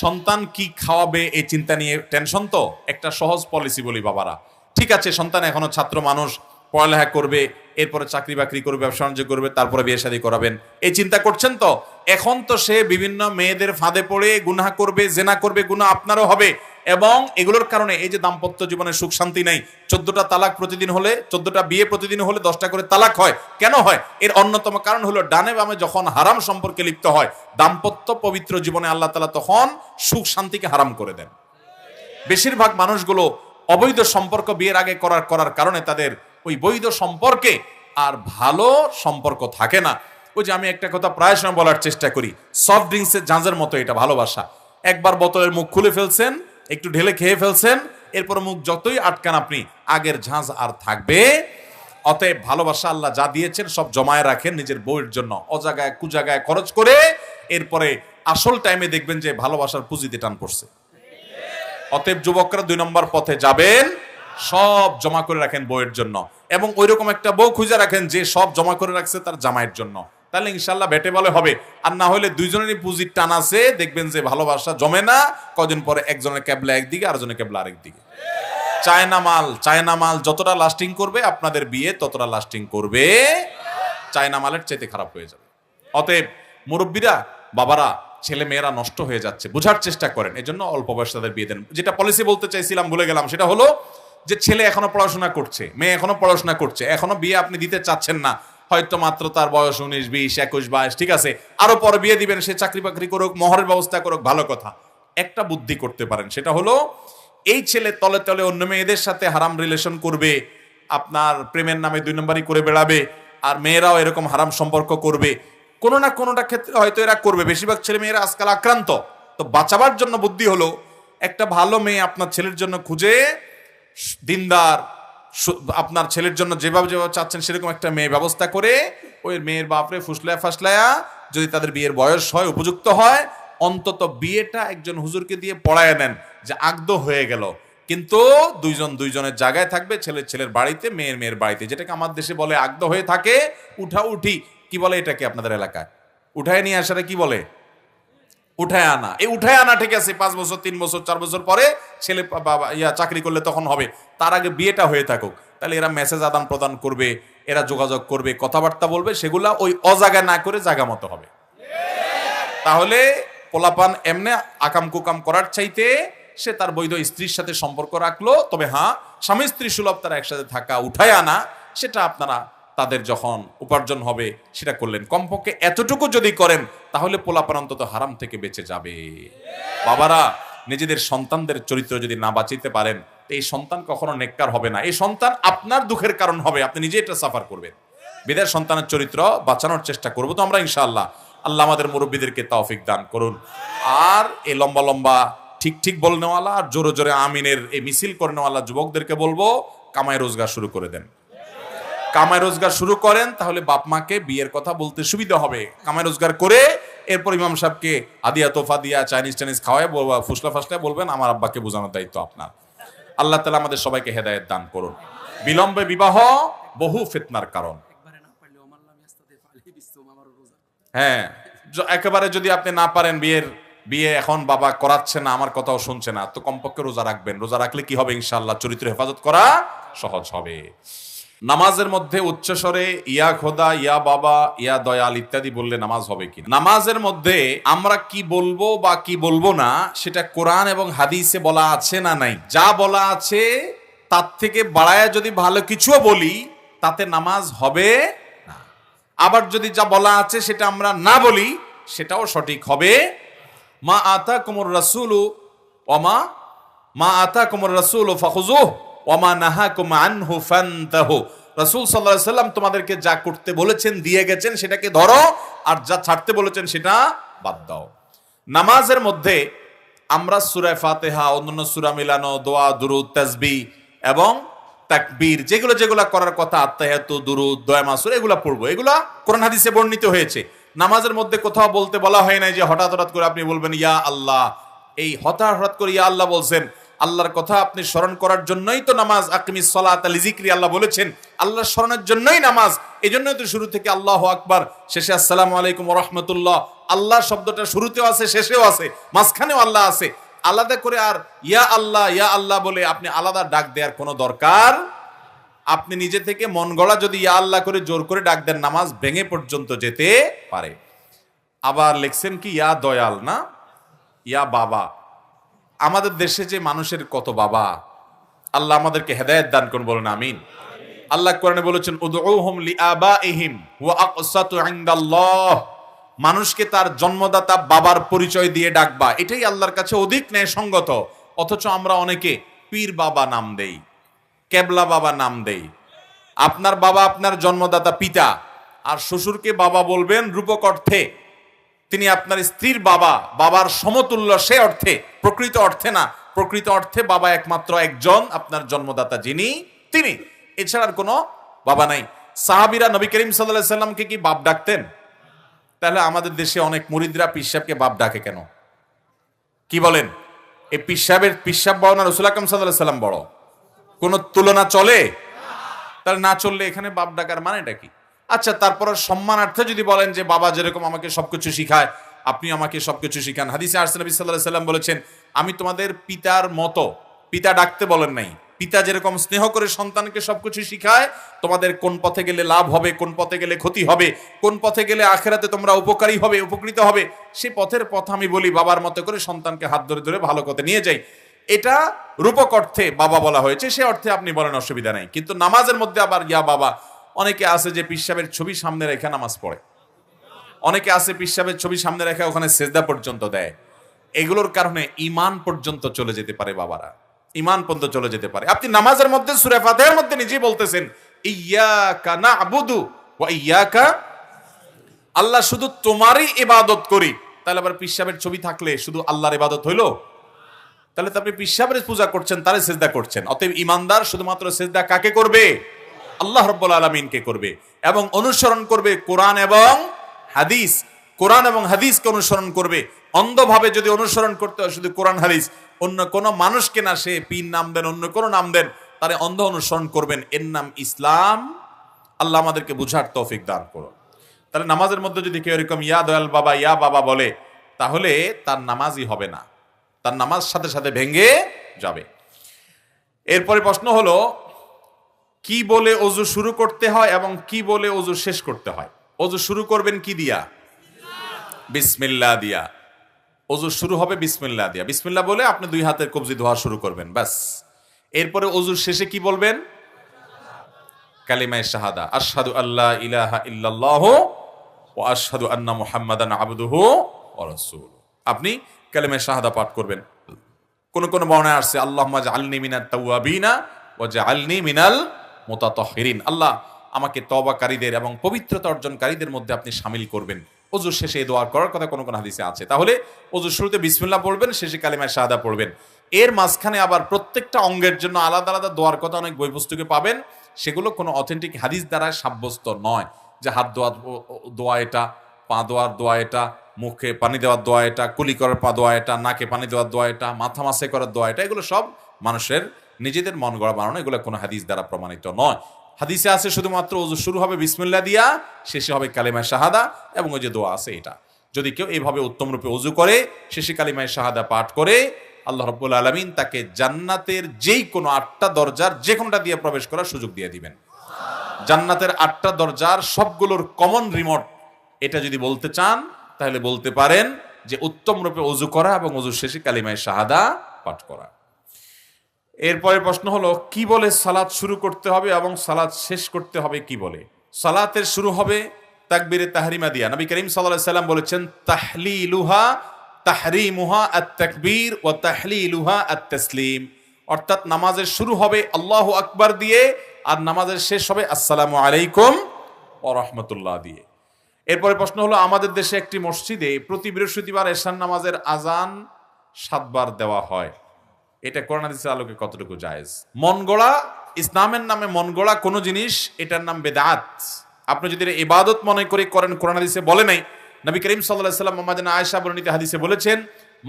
সন্তান কি খাওয়াবে এই চিন্তা নিয়ে টেনশন, তো একটা সহজ পলিসি বলি বাবারা, ঠিক আছে সন্তান এখনো ছাত্র মানুষ, পড়ালেখা করবে, এরপরে চাকরি বাকরি করবে, ব্যবসা বাণিজ্য করবে, তারপরে বিয়ে শাদী করাবেন, এই চিন্তা করছেন তো। এখন তো সে বিভিন্ন মেয়েদের ফাঁদে পড়ে গুনাহ করবে, জেনা করবে, গুনাহ আপনারও হবে। এবং এগুলোর কারণে এই যে দাম্পত্য জীবনে সুখ শান্তি নাই, 14টা তালাক প্রতিদিন হলে, 14টা বিয়ে প্রতিদিন হলে 10টা করে তালাক হয়, কেন হয়? এর অন্যতম কারণ হলো ডানে বামে যখন হারাম সম্পর্কে লিপ্ত হয়, দাম্পত্য পবিত্র জীবনে আল্লাহ তাআলা তখন সুখ শান্তিকে হারাম করে দেন। বেশিরভাগ মানুষগুলো অবৈধ সম্পর্ক বিয়ের আগে করার কারণে তাদের ওই বৈধ সম্পর্কে আর ভালো সম্পর্ক থাকে না। ওই যে আমি একটা কথা প্রায় সময় বলার চেষ্টা করি, সফট ড্রিঙ্কসের ঝাঁঝের মতো এটা ভালোবাসা। একবার বোতলের মুখ খুলে ফেলছেন, একটু ঢেলে খেয়ে ফেলছেন, এরপর মুখ যতই আটকান আপনি, আগের ঝাঁঝ আর থাকবে। অতএব ভালোবাসা আল্লাহ যা দিয়েছেন সব জমায় রাখেন নিজের বউয়ের জন্য, অজাগায় কুজাগায় খরচ করে, এরপরে আসল টাইমে দেখবেন যে ভালোবাসার পুঁজিতে টান পড়ছে। অতএব যুবকরা 2 নম্বর পথে যাবেন, সব জমা করে রাখেন বউয়ের জন্য, এবং ওইরকম একটা বউ খুঁজে রাখেন যে সব জমা করে রাখছে তার জামাইয়ের জন্য, তাহলে ইনশাল্লাহ বেটে বলে হবে। আর না হলে দুইজনেরই পুঁজির টান আছে, দেখবেন যে ভালোবাসা জমে না, কদিন পরে একজনের ক্যাবলা একদিকে আরেকজনের ক্যাবলা আরেকদিকে। চায়না মাল যতটা লাস্টিং করবে আপনাদের বিয়ে ততটা লাস্টিং করবে, চায়না মালের চাইতে খারাপ হয়ে যাবে। অতএব মুরব্বীরা, বাবারা, ছেলে মেয়েরা নষ্ট হয়ে যাচ্ছে, বোঝার চেষ্টা করেন, এজন্য অল্প বয়সে তাদের বিয়ে দেন। যেটা পলিসি বলতে চাইছিলাম ভুলে গেলাম, সেটা হলো যে ছেলে এখনো পড়াশোনা করছে, মেয়ে এখনো পড়াশোনা করছে, এখনো বিয়ে আপনি দিতে চাচ্ছেন না, হয়তো মাত্র তার বয়স 19, 20, 21, 22, ঠিক আছে, আরো পরে বিয়ে দিবেন, সে চাকরি বাকরি করুক, মহরের ব্যবস্থা করুক, ভালো কথা। একটা বুদ্ধি করতে পারেন, সেটা হলো এই ছেলে তলে তলে অন্য মেয়েদের সাথে হারাম রিলেশন করবে, আপনার প্রেমের নামে 2 নম্বরই করে বেড়াবে, আর মেয়েরাও এরকম হারাম সম্পর্ক করবে, কোনো না কোনোটা ক্ষেত্রে হয়তো এরা করবে। বেশিরভাগ ছেলে মেয়েরা আজকাল আক্রান্ত। তো বাঁচাবার জন্য বুদ্ধি হলো একটা ভালো মেয়ে আপনার ছেলের জন্য খুঁজে, দিনদার, আপনার ছেলের জন্য যেভাবে চাচ্ছেন সেরকম একটা মেয়ে ব্যবস্থা করে, ওই মেয়ের বাপরে ফুসলায়া ফাসলায়া, যদি তাদের বিয়ের বয়স হয়, উপযুক্ত হয়, অন্তত বিয়েটা একজন হুজুরকে দিয়ে পড়ায় নেন যে আগদ হয়ে গেল, কিন্তু দুইজনের জায়গায় থাকবে, ছেলের বাড়িতে, মেয়ের বাড়িতে, যেটাকে আমার দেশে বলে আগদ হয়ে থাকে, উঠি কি বলে এটাকে আপনাদের এলাকায়? উঠায় নিয়ে আসারে কি বলে? উঠায় আনা। এই উঠায় আনা ঠিক আছে, 5 বছর, 3 বছর, 4 বছর পরে ছেলে চাকরি করলে তখন হবে, তার আগে বিয়েটা হয়ে থাকুক। তাহলে এরা মেসেজ আদান প্রদান করবে, এরা যোগাযোগ করবে, কথাবার্তা বলবে, সেগুলা ওই অজাগা না করে জায়গা মতো হবে। তাহলে পোলাপান এমনি আকাম কুকাম করার চাইতে সে তার বৈধ স্ত্রীর সাথে সম্পর্ক রাখলো। তবে হ্যাঁ, স্বামী স্ত্রী সুলভ তারা একসাথে থাকা, উঠায় আনা, সেটা আপনারা তাদের যখন উপার্জন হবে সেটা করলেন। কমপক্ষে এতটুকু যদি করেন তাহলে পোলাপান অন্তত হারাম থেকে বেঁচে যাবে। বাবারা, নিজেদের সন্তানদের চরিত্র যদি না বাঁচাইতে পারেন, এই সন্তান কখনো নেককার হবে না, এই সন্তান আপনার দুঃখের কারণ হবে, আপনি নিজে এটা সাফার করবেন। বিদায় সন্তানের চরিত্র বাঁচানোর চেষ্টা করবো তো আমরা ইনশাআল্লাহ। আল্লাহ আমাদের মুরব্বীদেরকে তৌফিক দান করুন। আর এই লম্বা লম্বা ঠিক বলনেওয়ালা আর জোরে জোরে আমিনের এই মিছিল করনেওয়ালা যুবকদেরকে বলবো, কামাই রোজগার শুরু করে দেন। কামাই রোজগার শুরু করেন, তাহলে বাপ মাকে বিয়ের কথা বলতে সুবিধা হবে। কামাই রোজগার করে এরপর ইমাম সাহেবকে আদিয়া তোফা দিয়া চাইনিজ খাওয়ায় ফুসলা ফাসলায় বলবেন আমার আব্বাকে বোঝানোর দায়িত্ব আপনার। আল্লাহ তাআলা আমাদের সবাইকে হেদায়েত দান করুন। বিলম্বে বিবাহ বহু ফিতনার কারণ। হ্যাঁ, একেবারে যদি আপনি না পারেন, বিয়ে এখন বাবা করাচ্ছে না, আমার কথাও শুনছে না, তো কমপক্ষে রোজা রাখবেন। রোজা রাখলে কি হবে? ইনশাআল্লাহ চরিত্র হেফাজত করা সহজ হবে। নামাজের মধ্যে উচ্চস্বরে ইয়া খোদা, ইয়া বাবা, ইয়া দয়াল ইত্যাদি বললে নামাজ হবে কি? নামাজের মধ্যে আমরা কি বলবো বা কি বলবো না, সেটা কোরআন এবং হাদিসে বলা আছে না নাই? যা বলা আছে তার থেকে বাড়ায়া যদি ভালো কিছুও বলি, তাতে নামাজ হবে না। আবার যদি যা বলা আছে সেটা আমরা না বলি, সেটাও সঠিক হবে। মা আতাকুমুর রাসূলু মা আতাকুমুর রাসূলু ফাখুযুহু ওমা নাহাকুম আনহু ফান্তাহু। রাসূল সাল্লাল্লাহু আলাইহি ওয়াসাল্লাম তোমাদেরকে যা করতে বলেছেন, দিয়ে গেছেন, সেটাকে ধরো, আর যা ছাড়তে বলেছেন সেটা বাদ দাও। নামাজের মধ্যে আমরা সূরা ফাতিহা, অন্যান্য সূরা মিলানো, দোয়া, দুরুদ, তাসবিহ এবং তাকবীর যেগুলো যেগুলো করার কথা, আত্তাহিয়াতু, দুরুদ, দোয়া, মাসুর, এগুলো পড়বো। এগুলা কোরআন হাদিসে বর্ণিত হয়েছে। নামাজের মধ্যে কোথাও বলতে বলা হয় নাই যে হঠাৎ হঠাৎ করে আপনি বলবেন ইয়া আল্লাহ। এই হঠাৎ হঠাৎ করে ইয়া আল্লাহ বলছেন, আল্লাহর কথা আপনি স্মরণ করার জন্যই তো নামাজ। আকিমিস সালাতা লিযিকরি, আল্লাহ বলেছেন আল্লাহর স্মরণের জন্যই নামাজ। এই জন্যই তো শুরু থেকে আল্লাহু আকবার, শেষে আসসালামু আলাইকুম ওয়া রাহমাতুল্লাহ। আল্লাহ শব্দটা শুরুতেও আছে, শেষেও আছে, মাঝখানেও আল্লাহ আছে। আলাদা করে আর ইয়া আল্লাহ বলে আপনি আলাদা ডাক দেওয়ার কোনো দরকার। আপনি নিজে থেকে মন গড়া যদি ইয়া আল্লাহ করে জোর করে ডাক দেন, নামাজ ভেঙে পর্যন্ত যেতে পারে। আবার লিখছেন কি ইয়া দয়াল, না ইয়া বাবা। আমাদের দেশে যে মানুষের কত বাবা, আল্লাহ আমাদেরকে হেদায়েত দান করুন, বলুন আমিন। আল্লাহ কোরআনে বলেছেন উদউহুম লিআবাইহিম ওয়া আকসাতু ইনদাল্লাহ, মানুষকে তার জন্মদাতা বাবার পরিচয় দিয়ে ডাকবা, এটাই আল্লাহর কাছে অধিক ন্যায়সঙ্গত। অথচ আমরা অনেকে পীর বাবা নাম দেই, কেবলা বাবা নাম দেই। আপনার বাবা আপনার জন্মদাতা পিতা, আর শ্বশুরকে বাবা বলবেন রূপক অর্থে। তিনি আপনার স্ত্রীর বাবা, বাবার সমতুল্য সে অর্থে, প্রকৃত অর্থে না। প্রকৃত অর্থে বাবা একমাত্র একজন, আপনার জন্মদাতা যিনি, তিনি, এছাড়া কোনো বাবা নাই। সাহাবীরা নবী করিম সাল্লাল্লাহু আলাইহি সাল্লামকে কি বাপ ডাকতেন? তাহলে আমাদের দেশে অনেক মুরিদরা পীর সাহেবকে বাপ ডাকে কেন? কি বলেন? এই পীর সাহেব বড় না রাসূল আকরাম সাল্লাল্লাহু আলাইহি সাল্লাম বড়? কোন তুলনা চলে? তাহলে না চললে এখানে বাপ ডাকার মানেটা কি? আচ্ছা, তারপর সম্মানার্থে যদি বলেন যে বাবা যেরকম আমাকে সবকিছু শিখায়, আপনি আমাকে সবকিছু শিখান। হাদিসে আসছে নবী সাল্লাল্লাহু আলাইহি সাল্লাম বলেছেন, আমি তোমাদের পিতার মতো। পিতা ডাকতে বলেন নাই। পিতা যেরকম স্নেহ করে সন্তানকে সবকিছু শিখায়, তোমাদের কোন পথে গেলে লাভ হবে, কোন পথে গেলে ক্ষতি হবে, কোন পথে গেলে আখিরাতে তোমরা উপকারী হবে, উপকৃত হবে, সেই পথের পথ আমি বলি, বাবার মতো করে সন্তানকে হাত ধরে ধরে ভালো পথে নিয়ে যাই। এটা রূপক অর্থে বাবা বলা হয়েছে, সে অর্থে আপনি বলেন, অসুবিধা নাই। কিন্তু নামাজের মধ্যে আবার ইয়া বাবা, অনেকে আছে যে পীর সাহেবের ছবি সামনে রেখে নামাজ পড়ে, অনেকে আছে পীর সাহেবের ছবি সামনে রেখে ওখানে সেজদা পর্যন্ত দেয়। এগুলোর কারণে ঈমান পর্যন্ত চলে যেতে পারে। বাবারা, ঈমান পর্যন্ত চলে যেতে পারে। আপনি নামাজের মধ্যে সূরা ফাতিহার মধ্যে নিজেই বলতেছেন ইয়্যাকা না'বুদু ওয়া ইয়্যাকা, আল্লাহ শুধু তোমারই ইবাদত করি। তাহলে আবার পীর সাহেবের ছবি থাকলে শুধু আল্লাহর ইবাদত হইল? তাহলে তো আপনি পীর সাহেবের পূজা করছেন, তারে সেজদা করছেন। অতএব ঈমানদার শুধুমাত্র সেজদা কাকে করবে? আল্লাহ রাব্বুল আলামিনকে করবে, এবং অনুসরণ করবে কোরআন এবং হাদিস। কোরআন এবং হাদিসকে অনুসরণ করবে। অন্ধভাবে যদি অনুসরণ করতে হয় শুধু কোরআন হাদিস, অন্য কোন মানুষকে না, সে পীর নাম দেন, অন্য কোন নাম দেন, তারে অন্ধ অনুসরণ করবেন, এর নাম ইসলাম। আল্লাহ আমাদেরকে বুঝার তৌফিক দান করুন। তাহলে নামাজের মধ্যে যদি কেউ এরকম ইয়া দয়াল বাবা, ইয়া বাবা বলে, তাহলে তার নামাজই হবে না, তার নামাজ সাথে সাথে ভেঙে যাবে। এরপরে প্রশ্ন হলো, কি বলে ওযু শুরু করতে হয় এবং কি বলে ওযু শেষ করতে হয়? ওযু শুরু করবেন কি দিয়া? বিসমিল্লাহ দিয়া। ওযু শুরু হবে বিসমিল্লাহ দিয়া। বিসমিল্লাহ বলে আপনি দুই হাতের কবজি ধোয়া শুরু করবেন, ব্যাস। এরপরে ওযুর শেষে কি বলবেন? কালিমায়ে শাহাদা, আশহাদু আল্লা ইলাহা ইল্লাল্লাহু ওয়া আশহাদু আন্না মুহাম্মাদান আবদুহু ওয়া রাসূলুহু। আপনি কালিমায়ে শাহাদা পাঠ করবেন। কোন কোন বর্ণনায় আসছে আল্লাহুম্মা জাআলনি মিনাত তাওয়াবিনা ওয়া জাআলনি মিনাল মুতাতাহহিরিন, আল্লাহ আমাকে তওবাকারীদের এবং পবিত্রতা অর্জনকারীদের মধ্যে আপনি শামিল করবেন। ওযুর শেষে এই দোয়া করার কথা কোন কোন হাদিসে আছে। তাহলে ওযুর শুরুতে বিসমিল্লাহ পড়বেন, শেষে কালিমায়ে শাহাদা পড়বেন। এর মাঝখানে আবার প্রত্যেকটা অঙ্গের জন্য আলাদা আলাদা দোয়ার কথা অনেক বই পুস্তকে পাবেন। সেগুলো কোনো অথেন্টিক হাদিস দ্বারা সাব্যস্ত নয়, যে হাত দোয়া দোয়া এটা, পা দোয়ার দোয়া এটা, মুখে পানি দেওয়ার দোয়া এটা, কুলি করার পা দোয়া এটা, নাকে পানি দেওয়ার দোয়া এটা, মাথা মাসে করার দোয়া এটা। এগুলো সব মানুষের নিজেদের মন গড়া বানানো, এগুলো কোনো হাদিস দ্বারা প্রমাণিত নয়। হাদিসে আছে শুধুমাত্র ওযু শুরু হবে বিসমিল্লাহ দিয়া, শেষে হবে কালিমায়ে শাহাদা, এবং ওই যে দোয়া আছে এটা। যদি কেউ এইভাবে উত্তম রূপে ওযু করে, শেষে কালিমায়ে শাহাদা পাঠ করে, আল্লাহ রাব্বুল আলামিন তাকে জান্নাতের যেই কোনো 8টা দরজার যে কোনটা দিয়ে প্রবেশ করার সুযোগ দিয়ে দিবেন। জান্নাতের 8টা দরজার সবগুলোর কমন রিমোট এটা যদি বলতে চান, তাহলে বলতে পারেন যে উত্তম রূপে ওযু করা এবং ওযুর শেষে কালিমায়ে শাহাদা পাঠ করা। এরপরের প্রশ্ন হলো, কি বলে সালাত শুরু করতে হবে এবং সালাত শেষ করতে হবে কি বলে? সালাতের শুরু হবে তাকবীরে তাহরিমা দিয়া। নবী করিম সাল্লাল্লাহু আলাইহি সাল্লাম বলেছেন, তাহলিলুহা তাহরিমুহা আত-তাকবীর ওয়া তাহলিলুহা আত-তাসলিম। অর্থাৎ নামাজের শুরু হবে আল্লাহু আকবার দিয়ে, আর নামাজের শেষ হবে আসসালামু আলাইকুম ওয়া রাহমাতুল্লাহ দিয়ে। এরপরে প্রশ্ন হলো, আমাদের দেশে একটি মসজিদে প্রতি বৃহস্পতিবার এশার নামাজের আজান 7 বার দেওয়া হয়, এটা কোরআন হাদিসের আলোকে কতটুকু জায়েজ? মন গড়া, ইসলামের নামে মন গড়া কোনো জিনিস, এটার নাম বেদাত। আপনি যদি এটা ইবাদত মনে করে করেন, কোরআন হাদিসে বলে নাই। নবী করিম সাল্লাল্লাহু আলাইহি ওয়াসাল্লাম মুহাম্মাদিন আয়েশা বর্ণিত হাদিসে বলেছেন,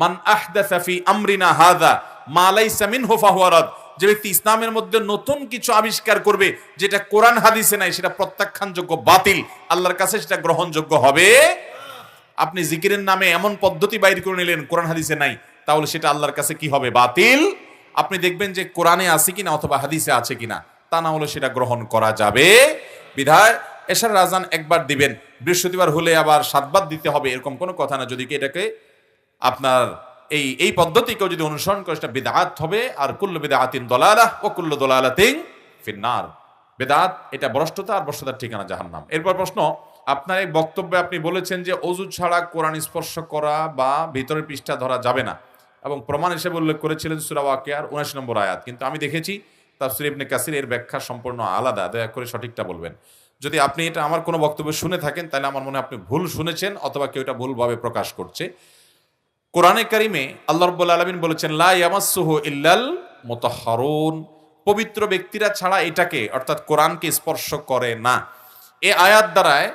মান আহদাসা ফি আমরিনা হাযা মা লাইসা মিনহু ফাহুয়া রাদ। যে ব্যক্তি ইসলামের মধ্যে নতুন কিছু আবিষ্কার করবে যেটা কোরআন হাদিসে নাই, সেটা প্রত্যাখ্যানযোগ্য, বাতিল, আল্লাহর কাছে সেটা গ্রহণযোগ্য হবে। আপনি জিকিরের নামে এমন পদ্ধতি বাইর করে নিলেন কোরআন হাদিসে নাই, তাহলে সেটা আল্লাহর কাছে কি হবে? বাতিল। আপনি দেখবেন যে কোরআনে আছে কিনা অথবা হাদিসে আছে কিনা, তা না হলে সেটা গ্রহণ করা যাবে। বিধায় এশার আযান একবার দিবেন, বৃহস্পতিবার হলে আবার 7 বার দিতে হবে, এরকম কোনো কথা না। যদি এটাকে আপনার এই পদ্ধতিকেও যদি অনুসরণ করে, সেটা বিদআত হবে। আর কুল্লু বিদআতিন দালালাহ ওয়া কুল্লু দালালাতিন ফিন্নার। বিদআত এটা ভ্রষ্টতা, আর ভ্রষ্টতার ঠিকানা জাহান্নাম। এরপর প্রশ্ন, আপনার এই বক্তব্যে আপনি বলেছেন যে অজু ছাড়া কোরআন স্পর্শ করা বা ভিতরের পৃষ্ঠা ধরা যাবে না, এবং প্রমাণ হিসেবে উল্লেখ করেছিলেন সূরা ওয়াকিয়ার 79 নম্বর আয়াত। কিন্তু আমি দেখেছি তাফসীর ইবনে কাসির এর ব্যাখ্যা সম্পূর্ণ আলাদা। দয়া করে সঠিকটা বলবেন। যদি আপনি এটা আমার কোনো বক্তব্য শুনে থাকেন, তাহলে আমার মনে হয় আপনি ভুল শুনেছেন, অথবা কেউ এটা ভুলভাবে প্রকাশ করছে। কোরআনে কারিমে আল্লাহ রাব্বুল আলামিন বলেছেন, লা ইয়ামাসসুহু ইল্লাল মুতাহহারুন, পবিত্র ব্যক্তিরা ছাড়া এটাকে, অর্থাৎ কোরআনকে স্পর্শ করে না। এই আয়াত দ্বারায়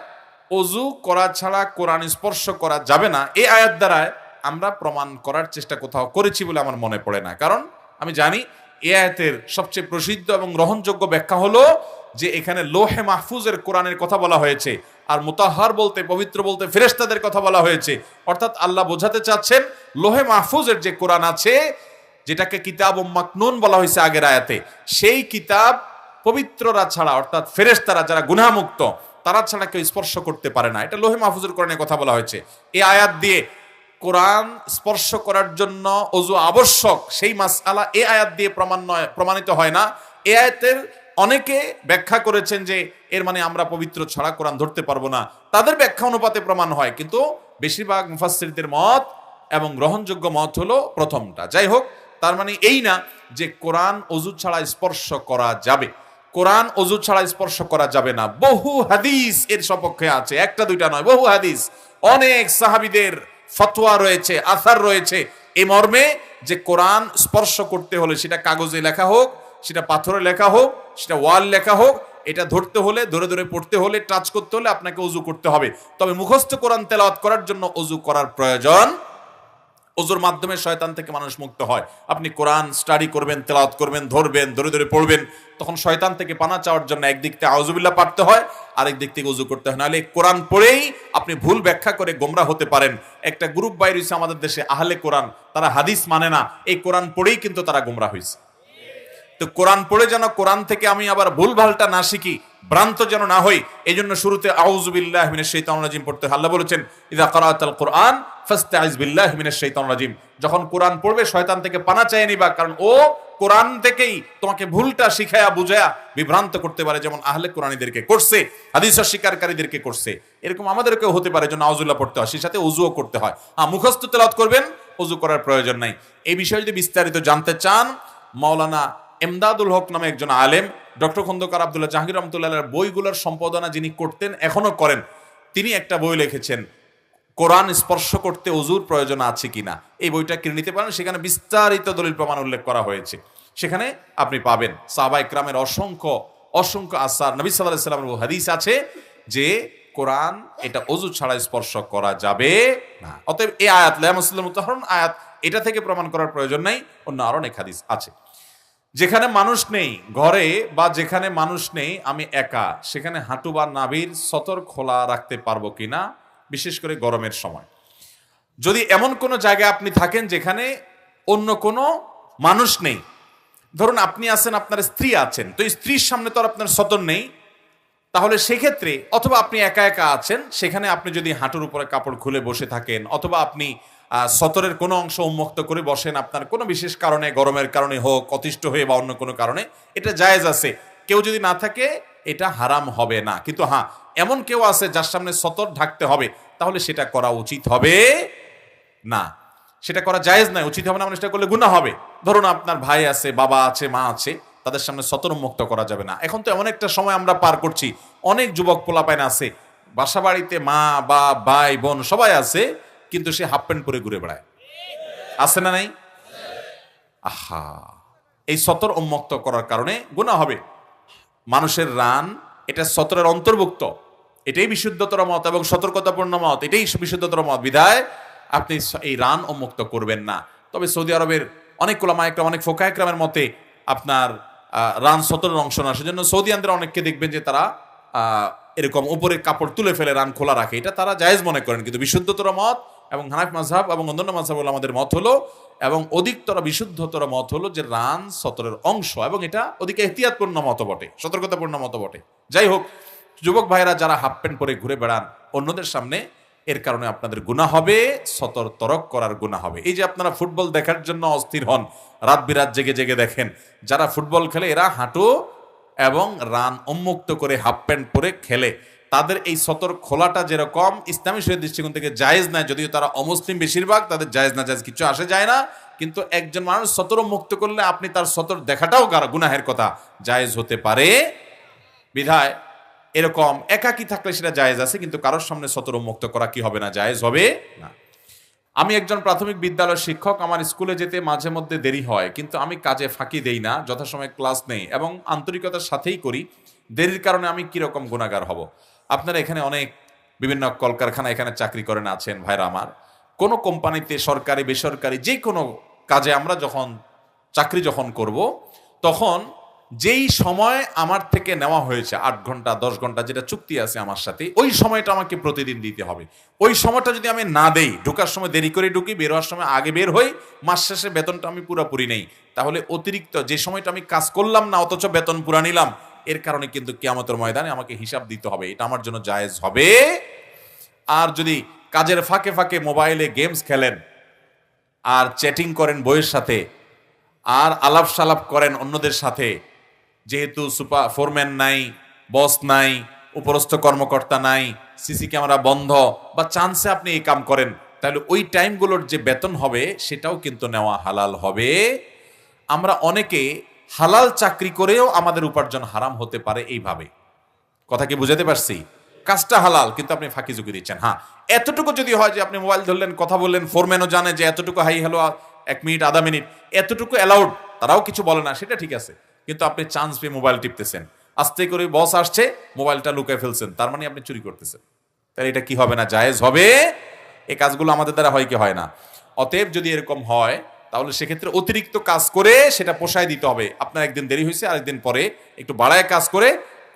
অজু করা ছাড়া কোরআন স্পর্শ করা যাবে না, এই আয়াত দ্বারায় আমরা প্রমাণ করার চেষ্টা কোথাও করেছি বলে আমার মনে পড়ে না। কারণ আমি জানি এই আয়াতের সবচেয়ে প্রসিদ্ধ এবং গ্রহণযোগ্য ব্যাখ্যা হলো যে এখানে লোহে মাহফুজের কোরআনের কথা বলা হয়েছে, আর মুতাহহার বলতে, পবিত্র বলতে ফেরেশতাদের কথা বলা হয়েছে। অর্থাৎ আল্লাহ বোঝাতে চাচ্ছেন লোহে মাহফুজের যে কোরআন আছে, যেটাকে কিতাব মাকনুন বলা হয়েছে আগের আয়াতে, সেই কিতাব পবিত্ররা ছাড়া, অর্থাৎ ফেরেশতারা যারা গুনাহমুক্ত, তারা ছাড়া কেউ স্পর্শ করতে পারে না। এটা লোহে মাহফুজের কোরআনের কথা বলা হয়েছে। এই আয়াত দিয়ে কোরআন স্পর্শ করার জন্য ওযু আবশ্যক, সেই মাসআলা এই আয়াত দিয়ে প্রমাণিত হয় না। এই আয়াতের অনেকে ব্যাখ্যা করেছেন যে এর মানে আমরা পবিত্র ছাড়া কোরআন ধরতে পারবো না, তাদের ব্যাখ্যা অনুপাতে প্রমাণ হয়। কিন্তু বেশিরভাগ মুফাসসিরদের মত এবং গ্রহণযোগ্য মত হলো প্রথমটা। যাই হোক, তার মানে এই না যে কোরআন ওযু ছাড়া স্পর্শ করা যাবে। কোরআন ওযু ছাড়া স্পর্শ করা যাবে না। বহু হাদিস এর সপক্ষে আছে, একটা দুইটা নয়, বহু হাদিস। অনেক সাহাবীদের ফতোয়া রয়েছে, আসার রয়েছে এই মর্মে যে কোরআন স্পর্শ করতে হলে, সেটা কাগজে লেখা হোক, সেটা পাথরে লেখা হোক, সেটা ওয়াল লেখা হোক, এটা ধরতে হলে, ধরে ধরে পড়তে হলে, টাচ করতে হলে আপনাকে ওযু করতে হবে। তবে মুখস্থ কোরআন তেলাওয়াত করার জন্য ওযু করার প্রয়োজন। ওযুর মাধ্যমে শয়তান থেকে মানুষ মুক্ত হয়। আপনি কোরআন স্টাডি করবেন, তেলাওয়াত করবেন, ধরবেন, ধরে ধরে পড়বেন, তখন শয়তান থেকে পানা চাওয়ার জন্য একদিক থেকে আউযুবিল্লাহ পড়তে হয়, আরেক দিক থেকে ওযু করতে হয়। নাহলে কোরআন পড়েই আপনি ভুল ব্যাখ্যা করে গোমরা হতে পারেন। একটা গ্রুপ বাইর হয়েছে আমাদের দেশে, আহলে কোরআন, তারা হাদিস মানে না, এই কোরআন পড়েই কিন্তু তারা গোমরা হয়েছে। তো কোরআন পড়ে যেন কোরআন থেকে আমি আবার ভুল ভালটা না শিখি, ভ্রান্ত যেন না হই, এই জন্য শুরুতে আউযু বিল্লাহি মিনাশ শাইতানির রাজিম পড়তে হয়। আল্লাহ বলেছেন, ইযা ক্রাআতাল কুরআন ফাস্তাইজ বিল্লাহি মিনাশ শাইতানির রাজিম। যখন কোরআন পড়বে শয়তান থেকে পানা চেয়ে নিবা, কারণ ও কোরআন থেকেই তোমাকে ভুলটা শিখায়া বুঝায়া বিভ্রান্ত করতে পারে, যেমন আহলে কোরআনীদেরকে করছে, হাদিস অস্বীকারীদেরকে করছে। এরকম আমাদেরকেও হতে পারে, জন্য আউযুল্লাহ পড়তে হয়, সেই সাথে ওযুও করতে হয়। মুখস্থ তেলাওয়াত করবেন, ওযু করার প্রয়োজন নাই। এই বিষয়ে যদি বিস্তারিত জানতে চান, মাওলানা এমদাদুল হক নামে একজন আলেম, ডক্টর খন্দকার আব্দুল্লাহ জাহাঙ্গীর রহমতুল্লাহর বইগুলোর সম্পাদনা যিনি করতেন, এখনো করেন, তিনি একটা বই লিখেছেন, কোরআন স্পর্শ করতে ওযুর প্রয়োজন আছে কিনা। এই বইটা কিনে নিতে পারেন, সেখানে বিস্তারিত দলিল প্রমাণ উল্লেখ করা হয়েছে। সেখানে আপনি পাবেন সাহাবা ইকরামের অসংখ্য অসংখ্য আসার, নবী সাল্লাল্লাহু আলাইহি ওয়াসাল্লামের হাদিস আছে যে কোরআন এটা ওযু ছাড়া স্পর্শ করা যাবে না। অতএব এই আয়াত, লা ইয়ামাসসুল মুতাহহারুন আয়াত, এটা থেকে প্রমাণ করার প্রয়োজন নাই। অন্য আরো অনেক হাদিস আছে। যেখানে মানুষ নেই, ঘরে বা যেখানে মানুষ নেই, আমি একা, সেখানে হাঁটু বা নাভির সতর খোলা রাখতে পারবো কিনা, বিশেষ করে গরমের সময়। যদি এমন কোনো জায়গায় আপনি থাকেন যেখানে অন্য কোনো মানুষ নেই, ধরুন আপনি আছেন, আপনার স্ত্রী আছেন, তো স্ত্রীর সামনে তো আর আপনার সতর নেই, তাহলে সেক্ষেত্রে, অথবা আপনি একা একা আছেন, সেখানে আপনি যদি হাঁটুর উপরে কাপড় খুলে বসে থাকেন, অথবা আপনি সতরের কোনো অংশ উন্মুক্ত করে বসেন, আপনার কোনো বিশেষ কারণে, গরমের কারণে হোক, অতিষ্ঠ হয়ে বা অন্য কোনো কারণে, এটা জায়েজ আছে। কেউ যদি না থাকে এটা হারাম হবে না। কিন্তু হ্যাঁ, এমন কেউ আছে যার সামনে সতর ঢাকতে হবে, তাহলে সেটা করা উচিত হবে না, সেটা করা জায়েজ নয়, উচিত হবে না, মানে সেটা করলে গুনাহ হবে। ধরুন আপনার ভাই আছে, বাবা আছে, মা আছে, তাদের সামনে সতর উন্মুক্ত করা যাবে না। এখন তো এমন একটা সময় আমরা পার করছি, অনেক যুবক পোলাপাইন আছে, বাসা বাড়িতে মা বা ভাই বোন সবাই আছে, কিন্তু সে হাফ প্যান্ট পরে ঘুরে বেড়ায়। আছে না নাই? আহা, এই সতর উন্মুক্ত করার কারণে গুনাহ হবে। মানুষের রান এটা সতরের অন্তর্ভুক্ত, এটাই বিশুদ্ধতর মত এবং সতর্কতাপূর্ণ মত, এটাই বিশুদ্ধতর মত। বিধায় আপনি এই রান উন্মুক্ত করবেন না। তবে সৌদি আরবের অনেক উলামা একরাম, অনেক ফোকায়ে কেরামের মতে আপনার রান সতরের অংশ না, সেজন্য সৌদিয়ানদের অনেককে দেখবেন যে তারা এরকম উপরে কাপড় তুলে ফেলে রান খোলা রাখে, এটা তারা জায়েজ মনে করেন। কিন্তু বিশুদ্ধতর মত এবং হানাফি মাযহাব এবং অন্যান্য মাযহাব আমাদের মত হলো, এবং অধিকতর বিশুদ্ধতর মত হলো যে রান সতরের অংশ, এবং এটা অধিক এহতিয়াতপূর্ণ মত বটে, সতর্কতাপূর্ণ মত বটে। যাই হোক, যুবক ভাইরা যারা হাফ প্যান্ট পরে ঘুরে বেড়ান অন্যদের সামনে, এর কারণে আপনাদের গুনাহ হবে, সতর তরক করার গুনাহ হবে। এই যে আপনারা ফুটবল দেখার জন্য অস্থির হন, রাত বিরাত জেগে জেগে দেখেন, যারা ফুটবল খেলে এরা হাঁটু এবং রান উন্মুক্ত করে হাফ প্যান্ট পরে খেলে, তাদের এই সতর খোলাটা যেরকম ইসলামী শরীয়ত দৃষ্টিকোণ থেকে জায়েজ না, যদিও তারা অমুসলিম বেশিরভাগ, তাদের জায়েজ না জায়েজ কিছু আসে যায় না, কিন্তু একজন মানুষ সতর মুক্ত করলে আপনি তার সতর দেখাটাও গুনাহের কথা, জায়েজ হতে পারে। বিধায় এরকম একাকী থাকলে সেটা জায়েজ আছে, কিন্তু কারোর সামনে সতর মুক্ত করা কি হবে না, জায়েজ হবে না। আমি একজন প্রাথমিক বিদ্যালয়ের শিক্ষক, আমার স্কুলে যেতে মাঝে মধ্যে দেরি হয়, কিন্তু আমি কাজে ফাঁকি দেই না, যথাসময়ে ক্লাস নেই এবং আন্তরিকতার সাথেই করি। দেরির কারণে আমি কিরকম গুনাহগার হব? আপনারা এখানে অনেক বিভিন্ন কলকারখানা এখানে চাকরি করেন আছেন ভাইরা আমার, কোনো কোম্পানিতে সরকারি বেসরকারি যে কোনো কাজে আমরা যখন চাকরি করব, তখন যেই সময় আমার থেকে নেওয়া হয়েছে 8 ঘন্টা 10 ঘন্টা যেটা চুক্তি আছে আমার সাথে, ওই সময়টা আমাকে প্রতিদিন দিতে হবে। ওই সময়টা যদি আমি না দেই, ঢোকার সময় দেরি করে ঢুকি, বের হওয়ার সময় আগে বের হই, মাস শেষে বেতনটা আমি পুরোপুরি নেই, তাহলে অতিরিক্ত যে সময়টা আমি কাজ করলাম না অথচ বেতন পুরা নিলাম, এর কারণে কিন্তু কিয়ামতের ময়দানে আমাকে হিসাব দিতে হবে। এটা আমার জন্য জায়েজ হবে। আর যদি কাজের ফাঁকে ফাঁকে মোবাইলে গেমস খেলেন আর চ্যাটিং করেন বইয়ের সাথে, আর আলাপ সালাপ করেন অন্যদের সাথে, যেহেতু সুপার ফোরম্যান নাই, বস নাই, উপরস্থ কর্মকর্তা নাই, সিসি ক্যামেরা বন্ধ, বা চান্সে আপনি এই কাম করেন, তাহলে ওই টাইমগুলোর যে বেতন হবে সেটাও কিন্তু নেওয়া হালাল হবে। আমরা অনেকে হালাল চাকরি করেও আমাদের উপার্জন হারাম হতে পারে এইভাবে। কথা কি বুঝাতে পারছি? কাজটা হালাল কিন্তু আপনি ফাঁকি ঝুঁকি দিচ্ছেন। হ্যাঁ, এতটুকু যদি হয় যে আপনি মোবাইল ধরলেন, কথা বললেন, ফোরম্যানও জানে যে এতটুকু হাই হ্যালো 1 মিনিট আধা মিনিট এতটুকু অ্যালাউড, তারাও কিছু বলে না, সেটা ঠিক আছে। কিন্তু আপনি চান্স পেয়ে মোবাইল টিপতেছেন, আস্তে করে বস আসছে, মোবাইলটা লুকায় ফেলছেন, তার মানে আপনি চুরি করতেছেন। তাহলে এটা কি হবে না, জায়েজ হবে? এই কাজগুলো আমাদের দ্বারা হয় কি হয় না? অতএব যদি এরকম হয়, তাহলে সেক্ষেত্রে অতিরিক্ত কাজ করে সেটা পোষায় দিতে হবে। আপনার একদিন দেরি হয়েছে, আরেকদিন পরে একটু বাড়ায় কাজ করে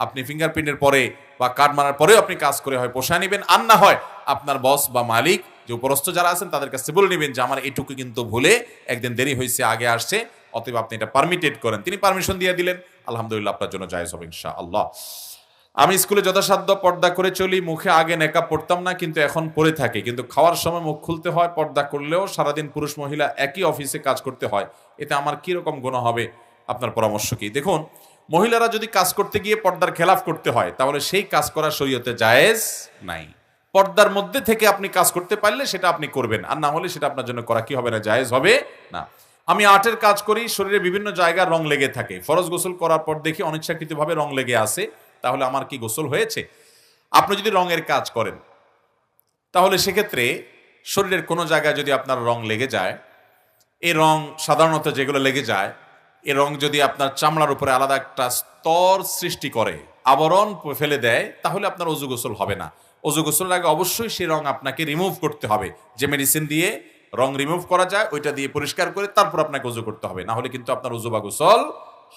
আপনি ফিঙ্গারপ্রিন্টের পরে বা কার্ড মারার পরেও আপনি কাজ করে হয় পোষায় নেবেন। আর না হয় আপনার বস বা মালিক যে উপরস্থ যারা আছেন তাদের কাছে বলে নেবেন যে আমার এইটুকু কিন্তু ভুলে একদিন দেরি হয়েছে, আগে আসছে, অতএব আপনি এটা পারমিটেড করেন। তিনি পারমিশন দিয়ে দিলেন, আলহামদুলিল্লাহ, আপনার জন্য জায়েজ হবে ইনশাআল্লাহ। আমি স্কুলে যথাসাধ্য পর্দা করে চলি, মুখে আগে নেকাব পড়তাম না, কিন্তু এখন পরে থাকি, কিন্তু খাওয়ার সময় মুখ খুলতে হয়। পর্দা করলেও সারাদিন পুরুষ মহিলা একই অফিসে কাজ করতে হয়, এতে আমার কি রকম গুনাহ হবে? আপনার পরামর্শ কি? দেখুন, মহিলারা যদি কাজ করতে গিয়ে পর্দার খেলাফ করতে হয়, তাহলে সেই কাজ করা শরীয়তে জায়েজ নাই। পর্দার মধ্যে থেকে আপনি কাজ করতে পারলে সেটা আপনি করবেন, আর না হলে সেটা আপনার জন্য করা কি হবে না, জায়েজ হবে না। আমি আর্টের কাজ করি, শরীরে বিভিন্ন জায়গায় রং লেগে থাকে, ফরজ গোসল করার পর দেখি অনিচ্ছাকৃতভাবে রং লেগে আছে, তাহলে আমার কি গোসল হয়েছে? আপনি যদি রঙের কাজ করেন, তাহলে সেক্ষেত্রে শরীরের কোনো জায়গায় যদি আপনার রং লেগে যায়, এই রং সাধারণত যেগুলো লেগে যায়, এই রং যদি আপনার চামড়ার উপরে আলাদা একটা স্তর সৃষ্টি করে, আবরণ ফেলে দেয়, তাহলে আপনার অজু গোসল হবে না। অজু গোসলের আগে অবশ্যই সেই রং আপনাকে রিমুভ করতে হবে। যে মেডিসিন দিয়ে রং রিমুভ করা যায় ওইটা দিয়ে পরিষ্কার করে তারপর আপনাকে অজু করতে হবে, না হলে কিন্তু আপনার অজু বা গোসল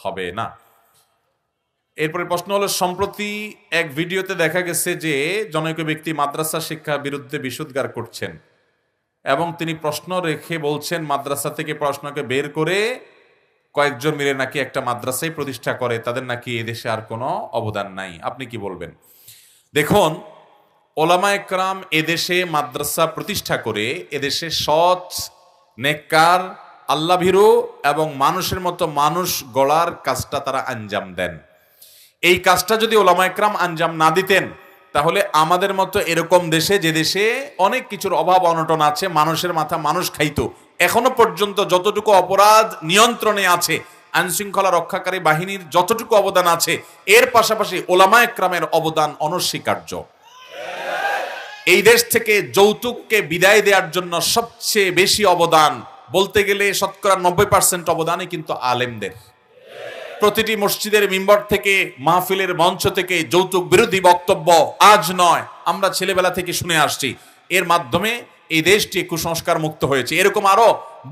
হবে না। এরপরে প্রশ্ন হলো, সম্প্রতি এক ভিডিওতে দেখা গেছে যে জনৈক ব্যক্তি মাদ্রাসা শিক্ষার বিরুদ্ধে বিষোদ্গার করছেন এবং তিনি প্রশ্ন রেখে বলছেন মাদ্রাসা থেকে পড়াশোনাকে বের করে কয়েকজন মিলে নাকি একটা মাদ্রাসায় প্রতিষ্ঠা করে, তাদের নাকি এদেশে আর কোনো অবদান নাই। আপনি কি বলবেন? দেখুন, ওলামায়ে কেরাম এদেশে মাদ্রাসা প্রতিষ্ঠা করে এদেশে সৎ, নেককার, আল্লাহভীরু এবং মানুষের মতো মানুষ গড়ার কাজটা তারা আঞ্জাম দেন। এই কাজটা যদি ওলামায়ে কেরাম আঞ্জাম না দিতেন, তাহলে আমাদের মতো এরকম দেশে, যে দেশে অনেক কিছুর অভাব অনটন আছে, মানুষের মাথা মানুষ খাইতো, এখনো পর্যন্ত যতটুকু অপরাধ নিয়ন্ত্রণে আছে, আইনশৃঙ্খলা রক্ষাকারী বাহিনীর যতটুকু অবদান আছে, এর পাশাপাশি ওলামায়ে কেরামের অবদান অনস্বীকার্য। এই দেশ থেকে যৌতুককে বিদায় দেওয়ার জন্য সবচেয়ে বেশি অবদান বলতে গেলে শতকরা 90% অবদানই কিন্তু আলেমদের। প্রতিটি মসজিদের মিম্বর থেকে, মাহফিলের মঞ্চ থেকে যৌতুক বিরোধী বক্তব্য আজ নয়, আমরা ছেলেবেলা থেকে শুনে আসছি। এর মাধ্যমে এই দেশটি কুসংস্কার মুক্ত হয়েছে। এরকম আরো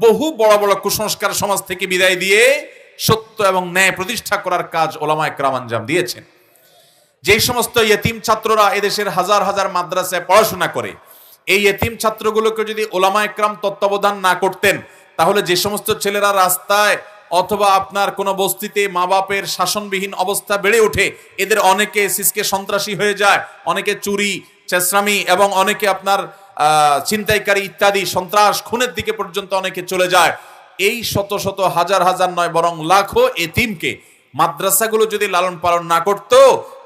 বহু বড় বড় কুসংস্কার সমাজ থেকে বিদায় দিয়ে সত্য এবং ন্যায় প্রতিষ্ঠা করার কাজ ওলামায়ে কেরাম আঞ্জাম দিয়েছেন। যেই সমস্ত ইয়েতিম ছাত্ররা এদেশের হাজার হাজার মাদ্রাসায় পড়াশোনা করে, এই ইয়েতিম ছাত্রগুলোকে যদি ওলামায়ে কেরাম তত্ত্বাবধান না করতেন, তাহলে যে সমস্ত ছেলেরা রাস্তায় অথবা আপনার কোনো বস্তিতে মা বাপের শাসনবিহীন অবস্থা বেড়ে ওঠে, এদের অনেকে সিসকে সন্ত্রাসী হয়ে যায়, অনেকে চুরি চেঁচড়ামি এবং অনেকে আপনার ছিনতাইকারী ইত্যাদি সন্ত্রাস খুনের দিকে পর্যন্ত অনেকে চলে যায়। এই শত শত হাজার হাজার নয় বরং লাখো এতিমকে মাদ্রাসাগুলো যদি লালন পালন না করত,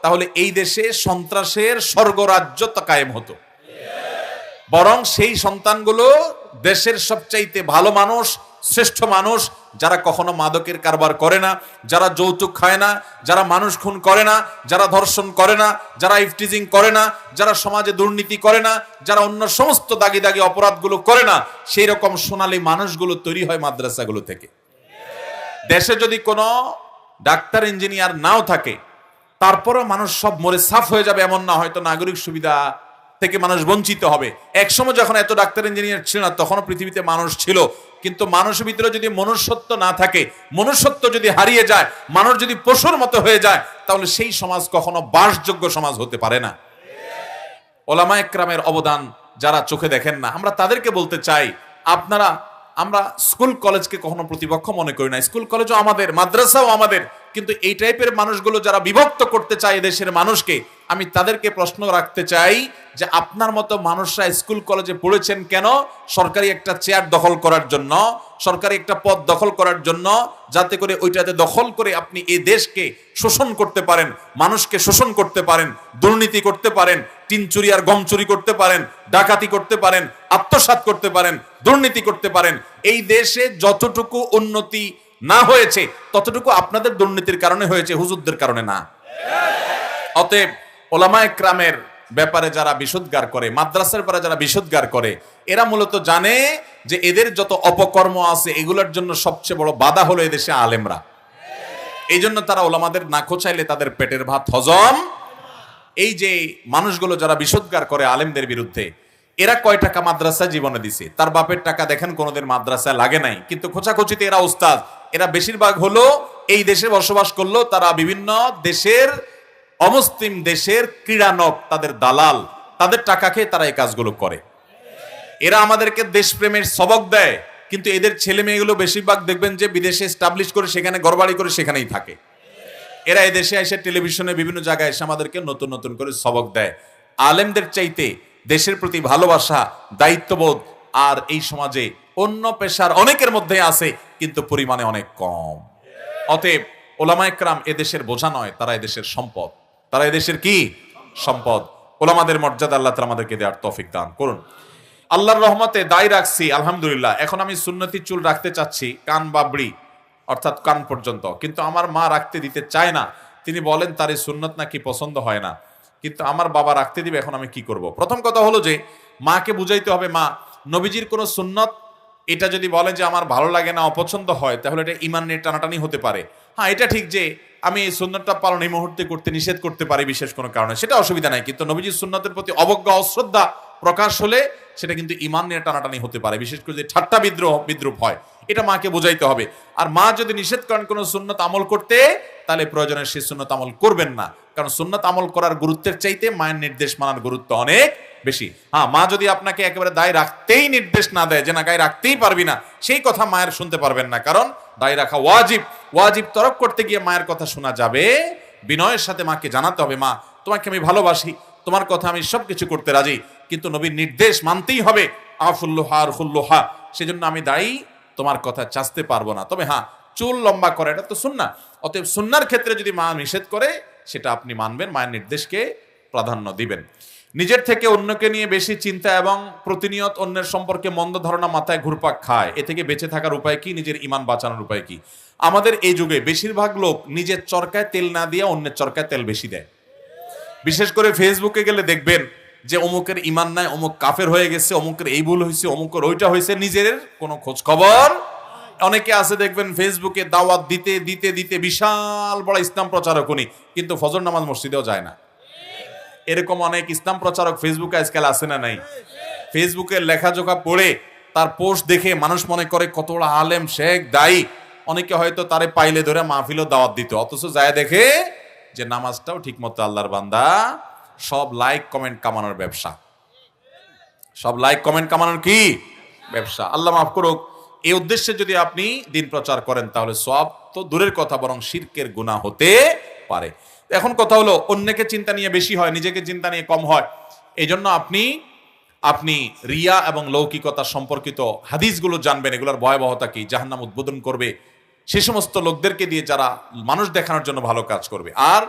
তাহলে এই দেশে সন্ত্রাসের স্বর্গরাজ্য কায়েম হতো। বরং সেই সন্তানগুলো দেশের সবচাইতে ভালো মানুষ, শ্রেষ্ঠ মানুষ, যারা কখনো মাদকের কারবার করে না, যারা যৌতুক খায় না, যারা মানুষ খুন করে না, যারা ধর্ষণ করে না, যারা ইফটিজিং করে না, যারা সমাজে দুর্নীতি করে না, যারা অন্য সমস্ত দাগি দাগি অপরাধগুলো করে না, সেই রকম সোনালী মানুষগুলো তৈরি হয় মাদ্রাসাগুলো থেকে। দেশে যদি কোনো ডাক্তার ইঞ্জিনিয়ার নাও থাকে, তারপরও মানুষ সব মরে সাফ হয়ে যাবে এমন না, হয়তো নাগরিক সুবিধা থেকে মানুষ বঞ্চিত হবে। একসময় যখন এত ডাক্তার ইঞ্জিনিয়ার ছিল না, তখনও পৃথিবীতে মানুষ ছিল, কিন্তু মানুষের ভিতরে যদি মনুষ্যত্ব না থাকে, মনুষ্যত্ব যদি হারিয়ে যায়, মানুষ যদি পশুর মতো হয়ে যায়, তাহলে সেই সমাজ কখনো বাসযোগ্য সমাজ হতে পারে না। ওলামায়ে কেরামের অবদান যারা চোখে দেখেন না, আমরা তাদেরকে বলতে চাই, আমরা স্কুল কলেজকে কখনো প্রতিপক্ষ মনে করি না। স্কুল কলেজও আমাদের, মাদ্রাসাও আমাদের, কিন্তু এই টাইপের মানুষগুলো যারা বিভক্ত করতে চায় দেশের মানুষকে, আমি তাদেরকে প্রশ্ন রাখতে চাই যে আপনার মতো মানুষরা স্কুল কলেজে পড়েছেন কেন? সরকারি একটা চেয়ার দখল করার জন্য, সরকারি একটা পদ দখল করার জন্য, যাতে করে ওইটাতে দখল করে আপনি এই দেশকে শোষণ করতে পারেন, মানুষকে শোষণ করতে পারেন, দুর্নীতি করতে পারেন, টিন চুরি আর গম চুরি করতে পারেন, ডাকাতি করতে পারেন, আত্মসাৎ করতে পারেন, দুর্নীতি করতে পারেন। এই দেশে যতটুকু উন্নতি না হয়েছে ততটুকু আপনাদের দুর্নীতির কারণে হয়েছে, হুজুরদের কারণে না। অতএব ওলামায়ে কেরামের ব্যাপারে যারা বিশুদ্ধগার করে, মাদ্রাসার ব্যাপারে যারা বিশুদ্ধগার করে, এরা মূলত জানে যে এদের যত অপকর্ম আছে এগুলোর জন্য সবচেয়ে বড় বাধা হলো এদেশে আলেমরা। এই জন্য তারা ওলামাদের না খোঁচাইলে তাদের পেটের ভাত হজম। এই যে মানুষগুলো যারা বিশুদ্ধগার করে আলেমদের বিরুদ্ধে, এরা কয় টাকা মাদ্রাসা জীবনে দিছে, তার বাপের টাকা দেখেন কোনোদিন মাদ্রাসায় লাগে নাই, কিন্তু খোঁচাখুচিতে এরা উস্তাদ। এরা বেশিরভাগ হলো এই দেশে বসবাস করলো, তারা বিভিন্ন দেশের অমুসলিম দেশের ক্রীড়ানক, তাদের দালাল, তাদের টাকা খেয়ে তারা এই কাজগুলো করে। এরা আমাদেরকে দেশপ্রেমের সবক দেয়, কিন্তু এদের ছেলে মেয়েগুলো বেশিরভাগ দেখবেন যে বিদেশে এস্টাবলিশ করে সেখানে ঘরবাড়ি করে সেখানেই থাকে। এরা এদেশে এসে টেলিভিশনে বিভিন্ন জায়গায় এসে আমাদেরকে নতুন নতুন করে সবক দেয়। আলেমদের চাইতে দেশের প্রতি ভালোবাসা, দায়িত্ববোধ আর এই সমাজে অন্য পেশার অনেকের মধ্যে আছে, কিন্তু পরিমাণে অনেক কম। অতএব ওলামায়ে কেরাম এদেশের বোঝা নয়, তারা এদেশের সম্পদ। তারা এদেশের কি সম্পদ। ওলামাদের মর্যাদা আল্লাহ তাআলা আমাদেরকে দেওয়ার তৌফিক দান করুন। আল্লাহর রহমতে দাড়ি রাখছি আলহামদুলিল্লাহ। এখন আমি সুন্নতি চুল রাখতে চাচ্ছি, কান বাবড়ি অর্থাৎ কান পর্যন্ত, কিন্তু আমার মা রাখতে দিতে চায় না। তিনি বলেন তার এই সুন্নত নাকি পছন্দ হয় না, কিন্তু আমার বাবা রাখতে দিবে, এখন আমি কি করব? প্রথম কথা হলো যে মাকে বুঝাইতে হবে, মা নবীজির কোন সুন্নত এটা যদি বলে যে আমার ভালো লাগে না, অপছন্দ হয়, তাহলে এটা ঈমান নিয়ে টানাটানি হতে পারে। হ্যাঁ, এটা ঠিক যে আমি এই সুন্নতটা পালন এই মুহূর্তে করতে নিষেধ করতে পারি বিশেষ কোনো কারণে, সেটা অসুবিধা নাই, কিন্তু নবীজির সুন্নতের প্রতি অবজ্ঞা অশ্রদ্ধা প্রকাশ হলে সেটা কিন্তু ঈমান নিয়ে টানাটানি হতে পারে, বিশেষ করে যে ঠাট্টা বিদ্রুপ হয়, এটা মাকে বোঝাইতে হবে। আর মা যদি নিষেধ করেন কোনো সুন্নত আমল করতে, তাহলে প্রয়োজনে সেই সুন্নত আমল করবেন না, কারণ সুন্নত আমল করার গুরুত্বের চাইতে মায়ের নির্দেশ মানার গুরুত্ব অনেক বেশি। হ্যাঁ, মা যদি আপনাকে একেবারে দায় রাখতেই নির্দেশ না দেয় যে না গায়ে রাখতেই পারবি না, সেই কথা মায়ের শুনতে পারবেন না, কারণ দায় রাখা ওয়াজিব। ওয়াজিব তরক করতে গিয়ে মায়ের কথা শোনা যাবে, বিনয়ের সাথে মাকে জানাতে হবে, মা তোমাকে আমি ভালোবাসি, তোমার কথা আমি সবকিছু করতে রাজি, কিন্তু নবীর নির্দেশ মানতেই হবে, আফুল্লোহা আর হুল্লোহা, সেজন্য আমি দায়ী, তোমার কথা চাচতে পারবো না। তবে হ্যাঁ, চুল লম্বা করে এটা তো সুন্নাহ। অতএব সুন্নাহর ক্ষেত্রে যদি মা নিষেধ করে সেটা আপনি মানবেন, মায়ের নির্দেশকে প্রাধান্য দিবেন। নিজের থেকে অন্যকে নিয়ে বেশি চিন্তা এবং প্রতিনিয়ত অন্যের সম্পর্কে মন্দ ধারণা মাথায় ঘুরপাক খায়, এ থেকে বেঁচে থাকার উপায় কি? নিজের ঈমান বাঁচানোর উপায় কি? আমাদের এই যুগে বেশিরভাগ লোক নিজের চরকায় তেল না দিয়ে অন্যের চরকায় তেল বেশি দেয়। বিশেষ করে ফেসবুকে গেলে দেখবেন যে অমুকের ইমান নাই, অমুক কাফের হয়ে গেছে, অমুকের এই ভুল হয়েছে, অমুকের ওইটা হয়েছে, নিজের কোনো খোঁজ খবর। অনেকে আছে দেখবেন ফেসবুকে দাওয়াত দিতে দিতে দিতে বিশাল বড় ইসলাম প্রচারক উনি, কিন্তু ফজর নামাজ মসজিদেও যায় না। এরকম অনেক ইসলাম প্রচারক ফেসবুকে আজকাল আছে না নাই? ফেসবুকের লেখাজোখা পড়ে তার পোস্ট দেখে মানুষ মনে করে কত বড় আলেম, শেখ, দায়ী। অনেকে হয়তো তারে পাইলে ধরে মাহফিলও দাওয়াত দিত, অথচ যায় দেখে যে নামাজটাও ঠিক মতো আল্লাহর বান্দা, সব লাইক কমেন্ট কামানোর ব্যবসা। সব লাইক কমেন্ট কামানোর কি ব্যবসা? আল্লাহ মাফ করুক। এই উদ্দেশ্যে যদি আপনি দিন প্রচার করেন তাহলে সব তো দূরের কথা, বরং শিরকের গুনাহ হতে পারে। এখন কথা হলো, অন্যকে চিন্তা নিয়ে বেশি হয়, নিজেকে চিন্তা নিয়ে কম হয়। এই জন্য আপনি রিয়া এবং লৌকিকতা সম্পর্কিত হাদিসগুলো জানবেন, এগুলোর ভয়াবহতা কি, জাহান্নাম উদ্বোধন করবে সে সমস্ত লোকদেরকে দিয়ে যারা মানুষ দেখানোর জন্য ভালো কাজ করবে। আর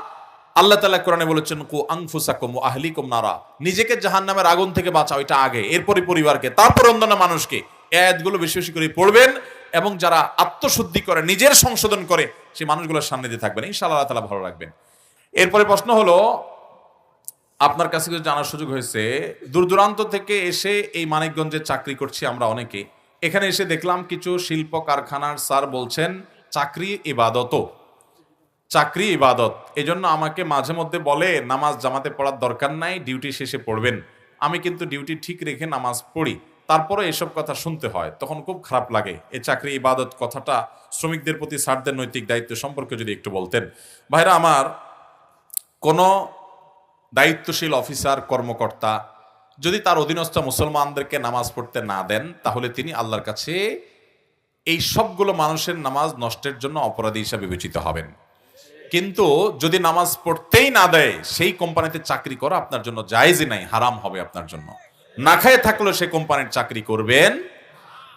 আল্লাহ তাআলা কোরআনে বলেছেন, কু আনফুসাকুম ওয়া আহলিকুম নারা, নিজেকে জাহান্নামের আগুন থেকে বাঁচাও, এটা আগে, এরপরে পরিবারকে, তারপর অন্যান্য মানুষকে। এই আয়াতগুলো বেশি বেশি করে পড়বেন এবং যারা আত্মশুদ্ধি করে, নিজের সংশোধন করে, সেই মানুষগুলোর সামনে দিয়ে থাকবেন, ইনশাআল্লাহ আল্লাহ তাআলা ভালো রাখবেন। এরপরে প্রশ্ন হলো, আপনার কাছে কিছু জানার সুযোগ হয়েছে, দূর দূরান্ত থেকে এসে এই মানিকগঞ্জে চাকরি করছি আমরা অনেকে। এখানে এসে দেখলাম কিছু শিল্প কারখানার স্যার বলছেন চাকরি ইবাদত, চাকরি ইবাদত। এই জন্য আমাকে মাঝে মধ্যে বলে নামাজ জামাতে পড়ার দরকার নাই, ডিউটি শেষে পড়বেন। আমি কিন্তু ডিউটি ঠিক রেখে নামাজ পড়ি, তারপরে এসব কথা শুনতে হয়, তখন খুব খারাপ লাগে। এই চাকরি ইবাদত কথাটা শ্রমিকদের প্রতি স্যারদের নৈতিক দায়িত্ব সম্পর্কে যদি একটু বলতেন। ভাইরা আমার, কোনো দায়িত্বশীল অফিসার কর্মকর্তা যদি তার অধীনস্থ মুসলমানদেরকে নামাজ পড়তে না দেন, তাহলে তিনি আল্লাহর কাছে এই সবগুলো মানুষের নামাজ নষ্টের জন্য অপরাধী হিসাবে বিবেচিত হবেন। কিন্তু যদি নামাজ পড়তেই না দেয়, সেই কোম্পানিতে চাকরি করা আপনার জন্য জায়েজই নাই, হারাম হবে আপনার জন্য। না খেয়ে থাকলেও সেই কোম্পানির চাকরি করবেন।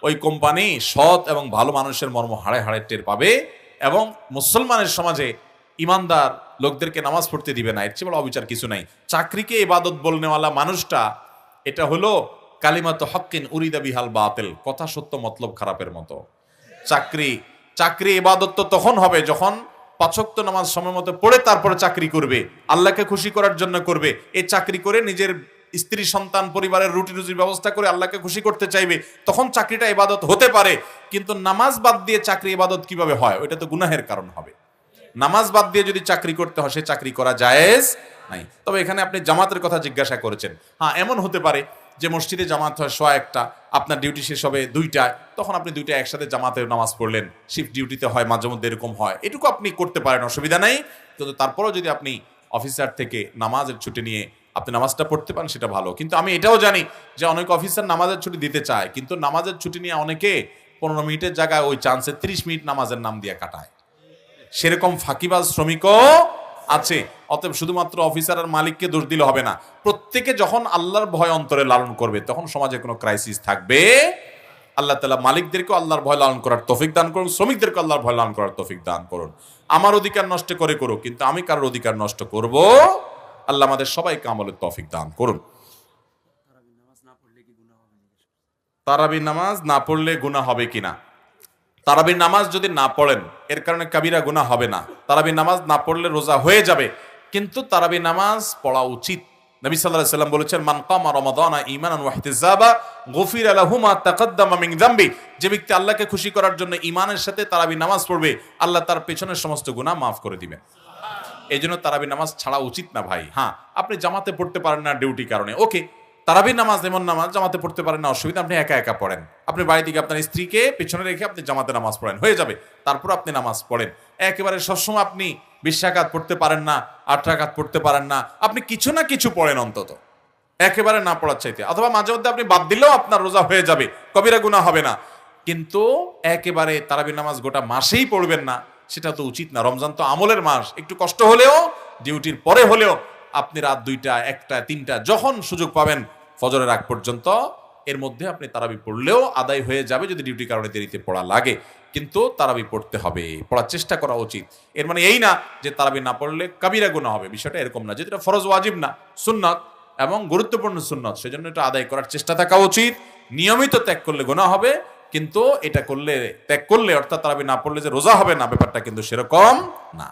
ওই কোম্পানি সৎ এবং ভালো মানুষের মর্ম হাড়ে হাড়ে টের পাবে এবং মুসলমানের সমাজে ইমানদার লোকদেরকে নামাজ পড়তে দিবে না। এর চেয়ে বড় অবিচার কিছু নাই। চাকরিকে ইবাদত বলনেওয়ালা মানুষটা, এটা হলো কালিমাত হক্কিন উরিদা বিহাল বাতিল, কথা সত্য মতলব খারাপের মতো। চাকরি ইবাদত তো তখন হবে যখন 5 ওয়াক্ত নামাজ সময় মতো পড়ে তারপরে চাকরি করবে, আল্লাহকে খুশি করার জন্য করবে। এই চাকরি করে নিজের স্ত্রী সন্তান পরিবারের রুটি রুজির ব্যবস্থা করে আল্লাহকে খুশি করতে চাইবে, তখন চাকরিটা ইবাদত হতে পারে। কিন্তু নামাজ বাদ দিয়ে চাকরি ইবাদত কিভাবে হয়? ওইটা তো গুনাহের কারণ হবে। নামাজ বাদ দিয়ে যদি চাকরি করতে হয়, সে চাকরি করা জায়েজ নাই। তবে এখানে আপনি জামাতের কথা জিজ্ঞাসা করেছেন। হ্যাঁ, এমন হতে পারে যে মসজিদে জামাত হয় 100-1টা, আপনার ডিউটি শেষ হবে 2টায়, তখন আপনি 2টা একসাথে জামাতে নামাজ পড়লেন। শিফট ডিউটিতে হয়, মাঝে মধ্যে এরকম হয়, এটুকু আপনি করতে পারেন, অসুবিধা নেই। কিন্তু তারপরেও যদি আপনি অফিসার থেকে নামাজের ছুটি নিয়ে আপনি নামাজটা পড়তে পারেন, সেটা ভালো। কিন্তু আমি এটাও জানি যে অনেক অফিসার নামাজের ছুটি দিতে চায়, কিন্তু নামাজের ছুটি নিয়ে অনেকে 15 মিনিটের জায়গায় ওই চান্সে 30 মিনিট নামাজের নাম দিয়ে কাটায়। সেরকম ফাঁকিবাজ শ্রমিকও আছে। অতএব শুধুমাত্র অফিসার আর মালিককে দোষ দিলে হবে না। প্রত্যেকে যখন আল্লাহর ভয় অন্তরে লালন করবে, তখন সমাজে কোনো ক্রাইসিস থাকবে। আল্লাহ তাআলা মালিকদেরকেও আল্লাহর ভয় লালন করার তৌফিক দান করুন, শ্রমিকদেরকে আল্লাহর ভয় লালন করার তৌফিক দান করুন। আমার অধিকার নষ্ট করে করুক, কিন্তু আমি কারোর অধিকার নষ্ট করব? আল্লাহ আমাদের সবাইকে আমলের তৌফিক দান করুন। তারাবির নামাজ না পড়লে গুনাহ হবে কিনা? তারাবির নামাজ যদি না পড়েন, এর কারণে কাবিরা গুনাহ হবে না। তারাবির নামাজ না পড়লে রোজা হয়ে যাবে, কিন্তু তারাবির নামাজ পড়া উচিত। নবী সাল্লাল্লাহু আলাইহি ওয়াসাল্লাম বলেছেন, মান কামা রমাদানা ঈমানান ওয়া ইহতিসাবা গুফিরা লাহু মা তাকাদ্দামা মিন যামবি। যে ব্যক্তি আল্লাহকে খুশি করার জন্য ঈমানের সাথে তারাবির নামাজ পড়বে, আল্লাহ তার পেছনের সমস্ত গুনাহ মাফ করে দিবেন। এই জন্য তারাবির নামাজ ছাড়া উচিত না ভাই। হ্যাঁ, আপনি জামাতে পড়তে পারেন না ডিউটি কারণে, ওকে, তারাবির নামাজ এমন নামাজ জামাতে পড়তে পারেন না, অসুবিধা, আপনি একা একা পড়েন। আপনি বাড়ি থেকে আপনার স্ত্রীকে পেছনে রেখে আপনি জামাতে নামাজ পড়েন, হয়ে যাবে। তারপর আপনি নামাজ পড়েন। একেবারে সবসময় আপনি 20 রাকাত পড়তে পারেন না, 8 রাকাত পড়তে পারেন না, আপনি কিছু না কিছু পড়েন অন্তত, একেবারে না পড়ার চাইতে। অথবা মাঝে মধ্যে আপনি বাদ দিলেও আপনার রোজা হয়ে যাবে, কবিরা গুনাহ হবে না। কিন্তু একেবারে তারাবির নামাজ গোটা মাসেই পড়বেন না, সেটা তো উচিত না। রমজান তো আমলের মাস, একটু কষ্ট হলেও, ডিউটির পরে হলেও আপনি রাত 2টা, 1টা, 3টা যখন সুযোগ পাবেন ফজরের আগ পর্যন্ত, এর মধ্যে আপনি তারাবি পড়লেও আদায় হয়ে যাবে, যদি ডিউটির কারণে দেরিতে পড়া লাগে। কিন্তু তারাবি পড়তে হবে, পড়ার চেষ্টা করা উচিত। এর মানে এই না যে তারাবি না পড়লে কাবিরা গুনাহ হবে, বিষয়টা এরকম না। যেটা ফরজ ওয়াজিব না, সুন্নাত এবং গুরুত্বপূর্ণ সুন্নাত, সেজন্য এটা আদায় করার চেষ্টা থাকা উচিত। নিয়মিত ত্যাগ করলে গুনাহ হবে, কিন্তু এটা ত্যাগ করলে অর্থাৎ তারাবি না পড়লে যে রোজা হবে না, ব্যাপারটা কিন্তু সেরকম না।